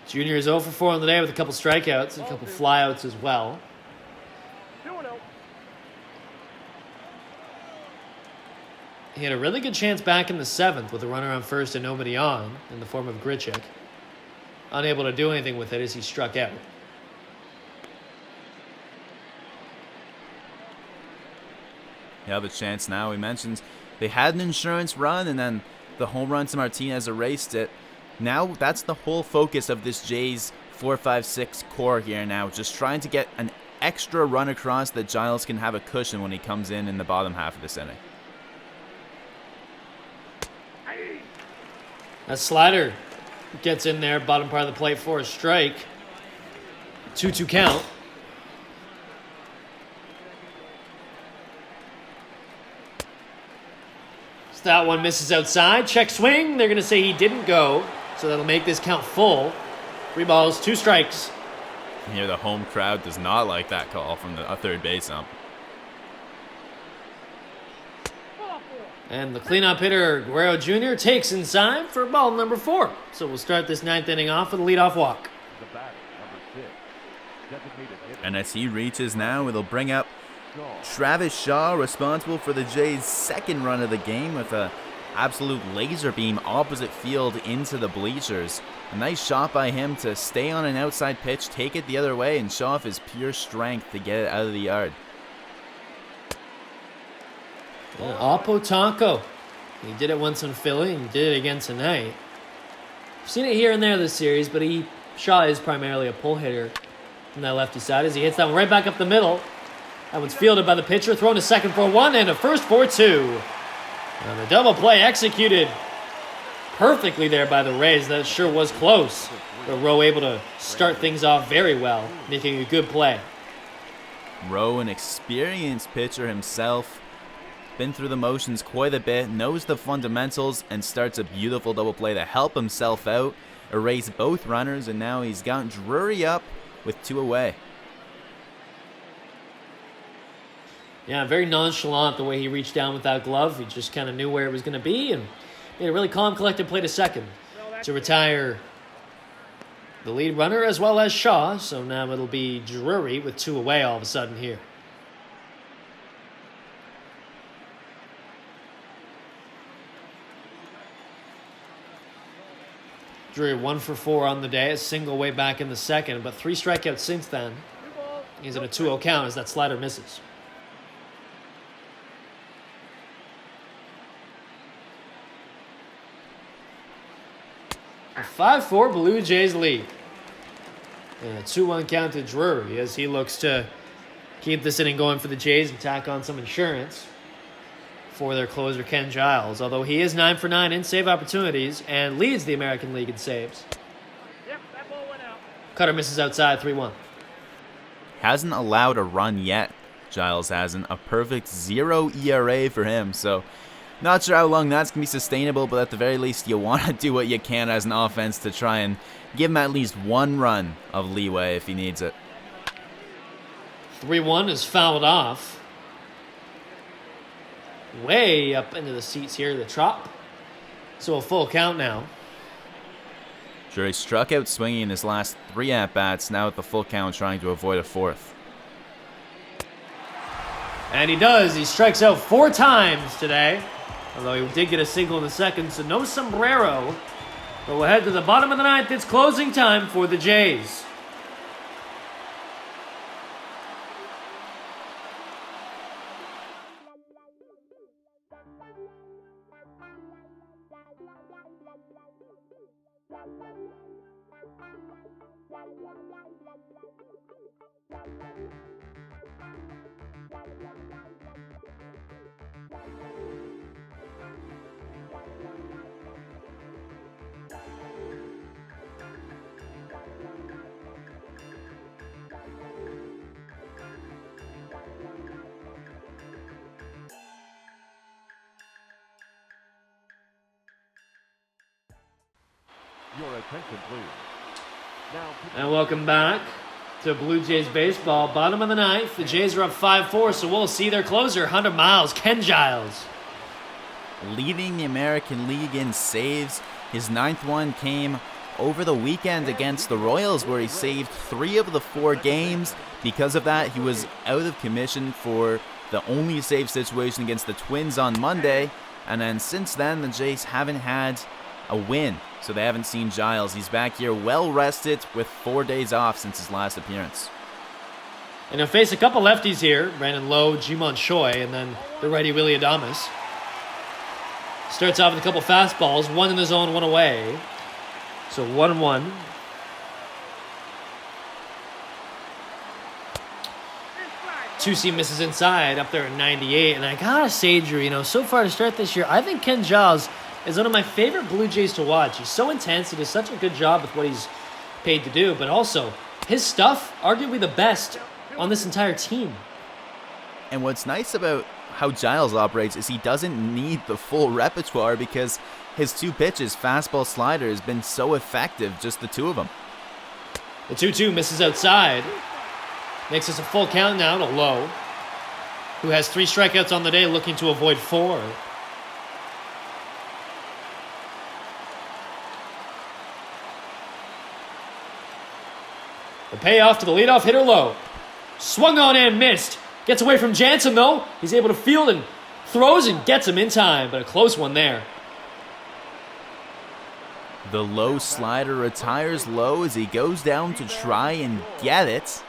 Jr. is 0 for 4 on the day with a couple strikeouts and a couple flyouts as well. 2-0. He had a really good chance back in the 7th with a runner on first and nobody on in the form of Grichuk. Unable to do anything with it as he struck out. You have a chance now. He mentions they had an insurance run and then the home run to Martinez erased it. Now that's the whole focus of this Jays 4-5-6 core here now. Just trying to get an extra run across that Giles can have a cushion when he comes in the bottom half of this inning. That slider gets in there, bottom part of the plate for a strike. 2-2 count. So that one misses outside. Check swing. They're going to say he didn't go, so that'll make this count full. 3 balls, 2 strikes. Here the home crowd does not like that call from the third base ump. And the cleanup hitter, Guerrero Jr., takes inside for ball number 4. So we'll start this 9th inning off with a leadoff walk. The batter, number 6, designated hitter. And as he reaches now, it'll bring up Travis Shaw, responsible for the Jays' second run of the game with a absolute laser beam opposite field into the bleachers. A nice shot by him to stay on an outside pitch, take it the other way, and show off his pure strength to get it out of the yard. Yeah, Oppo Taco. He did it once in Philly and did it again tonight. I've seen it here and there this series, but Shaw is primarily a pull hitter from that lefty side as he hits that one right back up the middle. That one's fielded by the pitcher, thrown to second for 1 and a first for 2. And the double play executed perfectly there by the Rays. That sure was close. But Rowe able to start things off very well, making a good play. Rowe, an experienced pitcher himself, been through the motions quite a bit, knows the fundamentals, and starts a beautiful double play to help himself out, erase both runners, and now he's got Drury up with 2 away. Yeah, very nonchalant the way he reached down with that glove. He just kind of knew where it was going to be and made a really calm, collected play to second to retire the lead runner as well as Shaw. So now it'll be Drury with 2 away all of a sudden here. Drury 1 for 4 on the day, a single way back in the second, but 3 strikeouts since then. He's in a 2-0 count as that slider misses. A 5-4 Blue Jays lead. And a 2-1 count to Drury as he looks to keep this inning going for the Jays and tack on some insurance for their closer Ken Giles. Although he is 9 for 9 in save opportunities and leads the American League in saves. Yep, that ball went out. Cutter misses outside 3-1. Hasn't allowed a run yet. Giles hasn't. A perfect 0 ERA for him. So not sure how long that's going to be sustainable, but at the very least, you want to do what you can as an offense to try and give him at least 1 run of leeway if he needs it. 3-1 is fouled off. Way up into the seats here, the Trop. So a full count now. Drury struck out swinging in his last 3 at-bats, now at the full count trying to avoid a 4th. And he does. He strikes out 4 times today. Although he did get a single in the second, so no sombrero. But we'll head to the bottom of the 9th. It's closing time for the Jays. Your attention, please. Now, And welcome back to Blue Jays baseball. Bottom of the 9th. The Jays are up 5-4, so we'll see their closer, 100 miles, Ken Giles. Leading the American League in saves. His 9th one came over the weekend against the Royals, where he saved 3 of the 4 games. Because of that, he was out of commission for the only save situation against the Twins on Monday. And then since then, the Jays haven't had a win, so they haven't seen Giles. He's back here well rested with 4 days off since his last appearance. And he'll face a couple lefties here. Brandon Lowe, Jimon Choi, and then the righty Willie Adames. Starts off with a couple fastballs, 1 in the zone, 1 away. So 1-1. Two-seam misses inside, up there at 98. And I gotta say, Drew, so far to start this year, I think Ken Giles is one of my favorite Blue Jays to watch. He's so intense. He does such a good job with what he's paid to do. But also, his stuff, arguably the best on this entire team. And what's nice about how Giles operates is he doesn't need the full repertoire because his 2 pitches, fastball, slider, has been so effective, just the 2 of them. The 2-2 misses outside. Makes us a full count now to Lowe, who has 3 strikeouts on the day, looking to avoid 4. The payoff to the leadoff hitter Lowe. Swung on and missed. Gets away from Jansen, though. He's able to field and throws and gets him in time, but a close one there. The low slider retires low as he goes down to try and get it.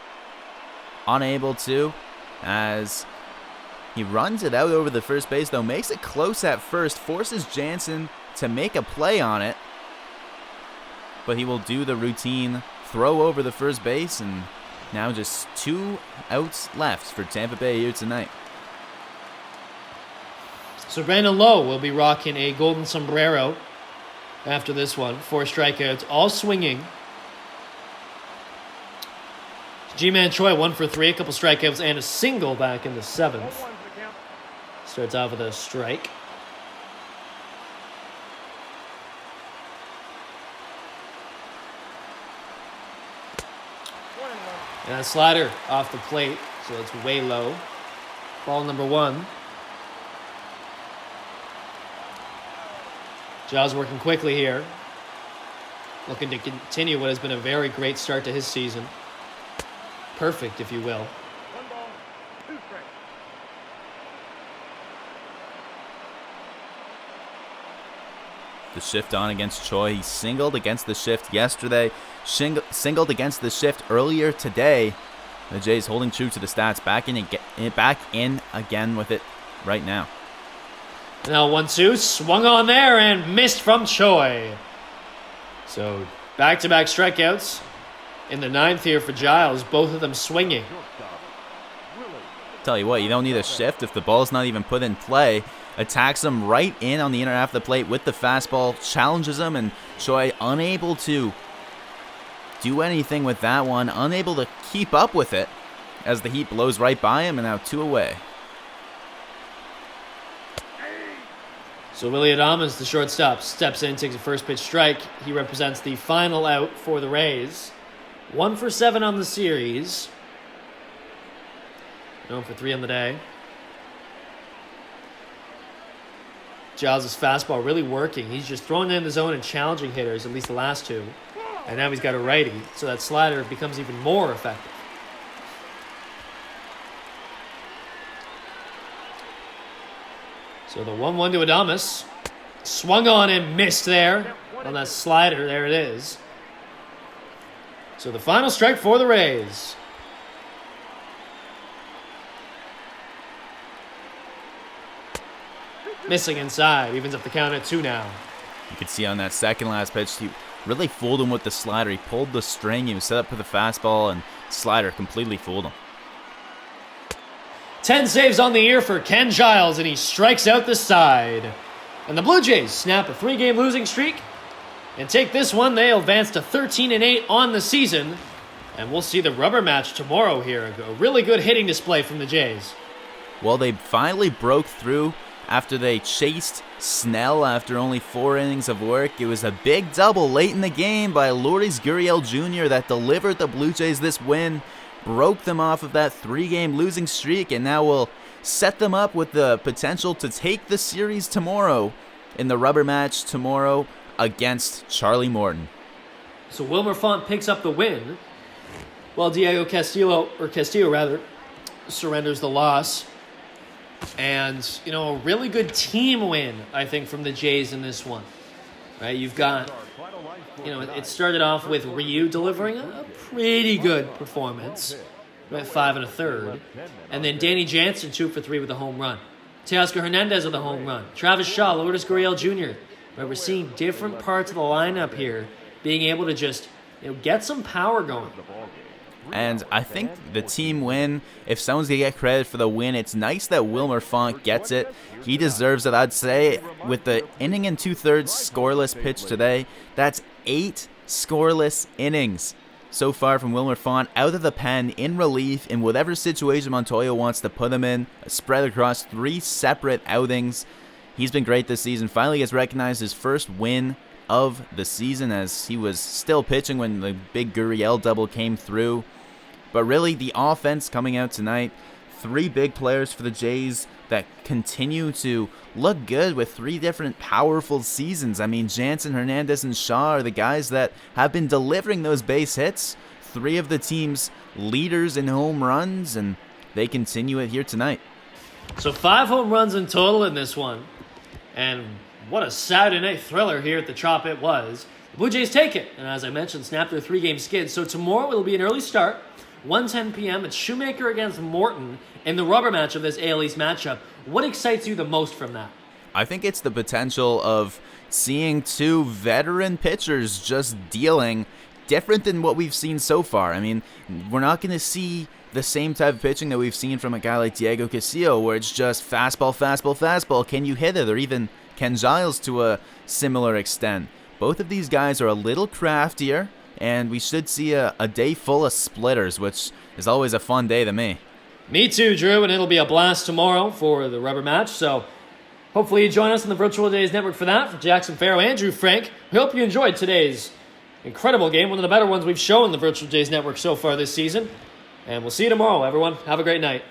Unable to, as he runs it out over the first base, though makes it close at first, forces Jansen to make a play on it. But he will do the routine throw over the first base, and now just 2 outs left for Tampa Bay here tonight. So Brandon Lowe will be rocking a golden sombrero after this one. 4 strikeouts, all swinging. G-Man Choi 1 for 3, a couple strikeouts and a single back in the 7th. Starts off with a strike. And a slider off the plate, so it's way low. Ball number 1. Giles working quickly here. Looking to continue what has been a very great start to his season. Perfect, if you will. 1 ball, 2 strikes. The shift on against Choi. He singled against the shift yesterday. Singled against the shift earlier today. The Jays holding true to the stats. Back in again with it right now. Now 1-2, swung on there and missed from Choi. So back-to-back strikeouts in the 9th here for Giles, both of them swinging. Tell you what, you don't need a shift if the ball's not even put in play. Attacks him right in on the inner half of the plate with the fastball, challenges him, and Choi unable to do anything with that one, unable to keep up with it as the heat blows right by him, and now 2 away. So Willie Adames, the shortstop, steps in, takes a first pitch strike. He represents the final out for the Rays. 1 for 7 on the series. 0 for 3 on the day. Giles' fastball really working. He's just throwing it in the zone and challenging hitters, at least the last 2. And now he's got a righty, so that slider becomes even more effective. So the 1-1 to Adames. Swung on and missed there on that slider. There it is. So the final strike for the Rays. Missing inside. Evens up the count at 2 now. You can see on that second last pitch, he really fooled him with the slider. He pulled the string. He was set up for the fastball, and slider completely fooled him. 10 saves on the year for Ken Giles, and he strikes out the side. And the Blue Jays snap a 3-game losing streak and take this one. They'll advance to 13-8 on the season. And we'll see the rubber match tomorrow here. A really good hitting display from the Jays. Well, they finally broke through after they chased Snell after only 4 innings of work. It was a big double late in the game by Lourdes Gurriel Jr. that delivered the Blue Jays this win, broke them off of that 3-game losing streak, and now will set them up with the potential to take the series tomorrow in the rubber match tomorrow against Charlie Morton. So Wilmer Font picks up the win, while Diego Castillo surrenders the loss. And, a really good team win, I think, from the Jays in this one. Right? You've got, it started off with Ryu delivering a pretty good performance. At 5 1/3. And then Danny Jansen 2 for 3 with a home run. Teoscar Hernandez with a home run. Travis Shaw, Lourdes Gurriel Jr. Right, we're seeing different parts of the lineup here being able to just get some power going. And I think the team win, if someone's going to get credit for the win, it's nice that Wilmer Font gets it. He deserves it, I'd say. With the inning and 2/3 scoreless pitch today, that's 8 scoreless innings so far from Wilmer Font, out of the pen, in relief, in whatever situation Montoya wants to put him in, spread across 3 separate outings. He's been great this season. Finally gets recognized his first win of the season, as he was still pitching when the big Gurriel double came through. But really, the offense coming out tonight, 3 big players for the Jays that continue to look good with 3 different powerful seasons. I mean, Jansen, Hernandez, and Shaw are the guys that have been delivering those base hits. 3 of the team's leaders in home runs, and they continue it here tonight. So 5 home runs in total in this one. And what a Saturday night thriller here at the Trop it was. The Blue Jays take it, and as I mentioned, snap their 3-game skid. So tomorrow it'll be an early start, 1:10 p.m. It's Shoemaker against Morton in the rubber match of this AL East matchup. What excites you the most from that? I think it's the potential of seeing 2 veteran pitchers just dealing different than what we've seen so far. I mean, we're not going to see the same type of pitching that we've seen from a guy like Diego Castillo, where it's just fastball, fastball, fastball. Can you hit it? Or even Ken Giles to a similar extent. Both of these guys are a little craftier, and we should see a day full of splitters, which is always a fun day to me. Me too, Drew, and it'll be a blast tomorrow for the rubber match. So hopefully you join us on the Virtual Jays Network for that. For Jackson, Farough, and Drew Frank, we hope you enjoyed today's incredible game, one of the better ones we've shown the Virtual Jays Network so far this season. And we'll see you tomorrow, everyone. Have a great night.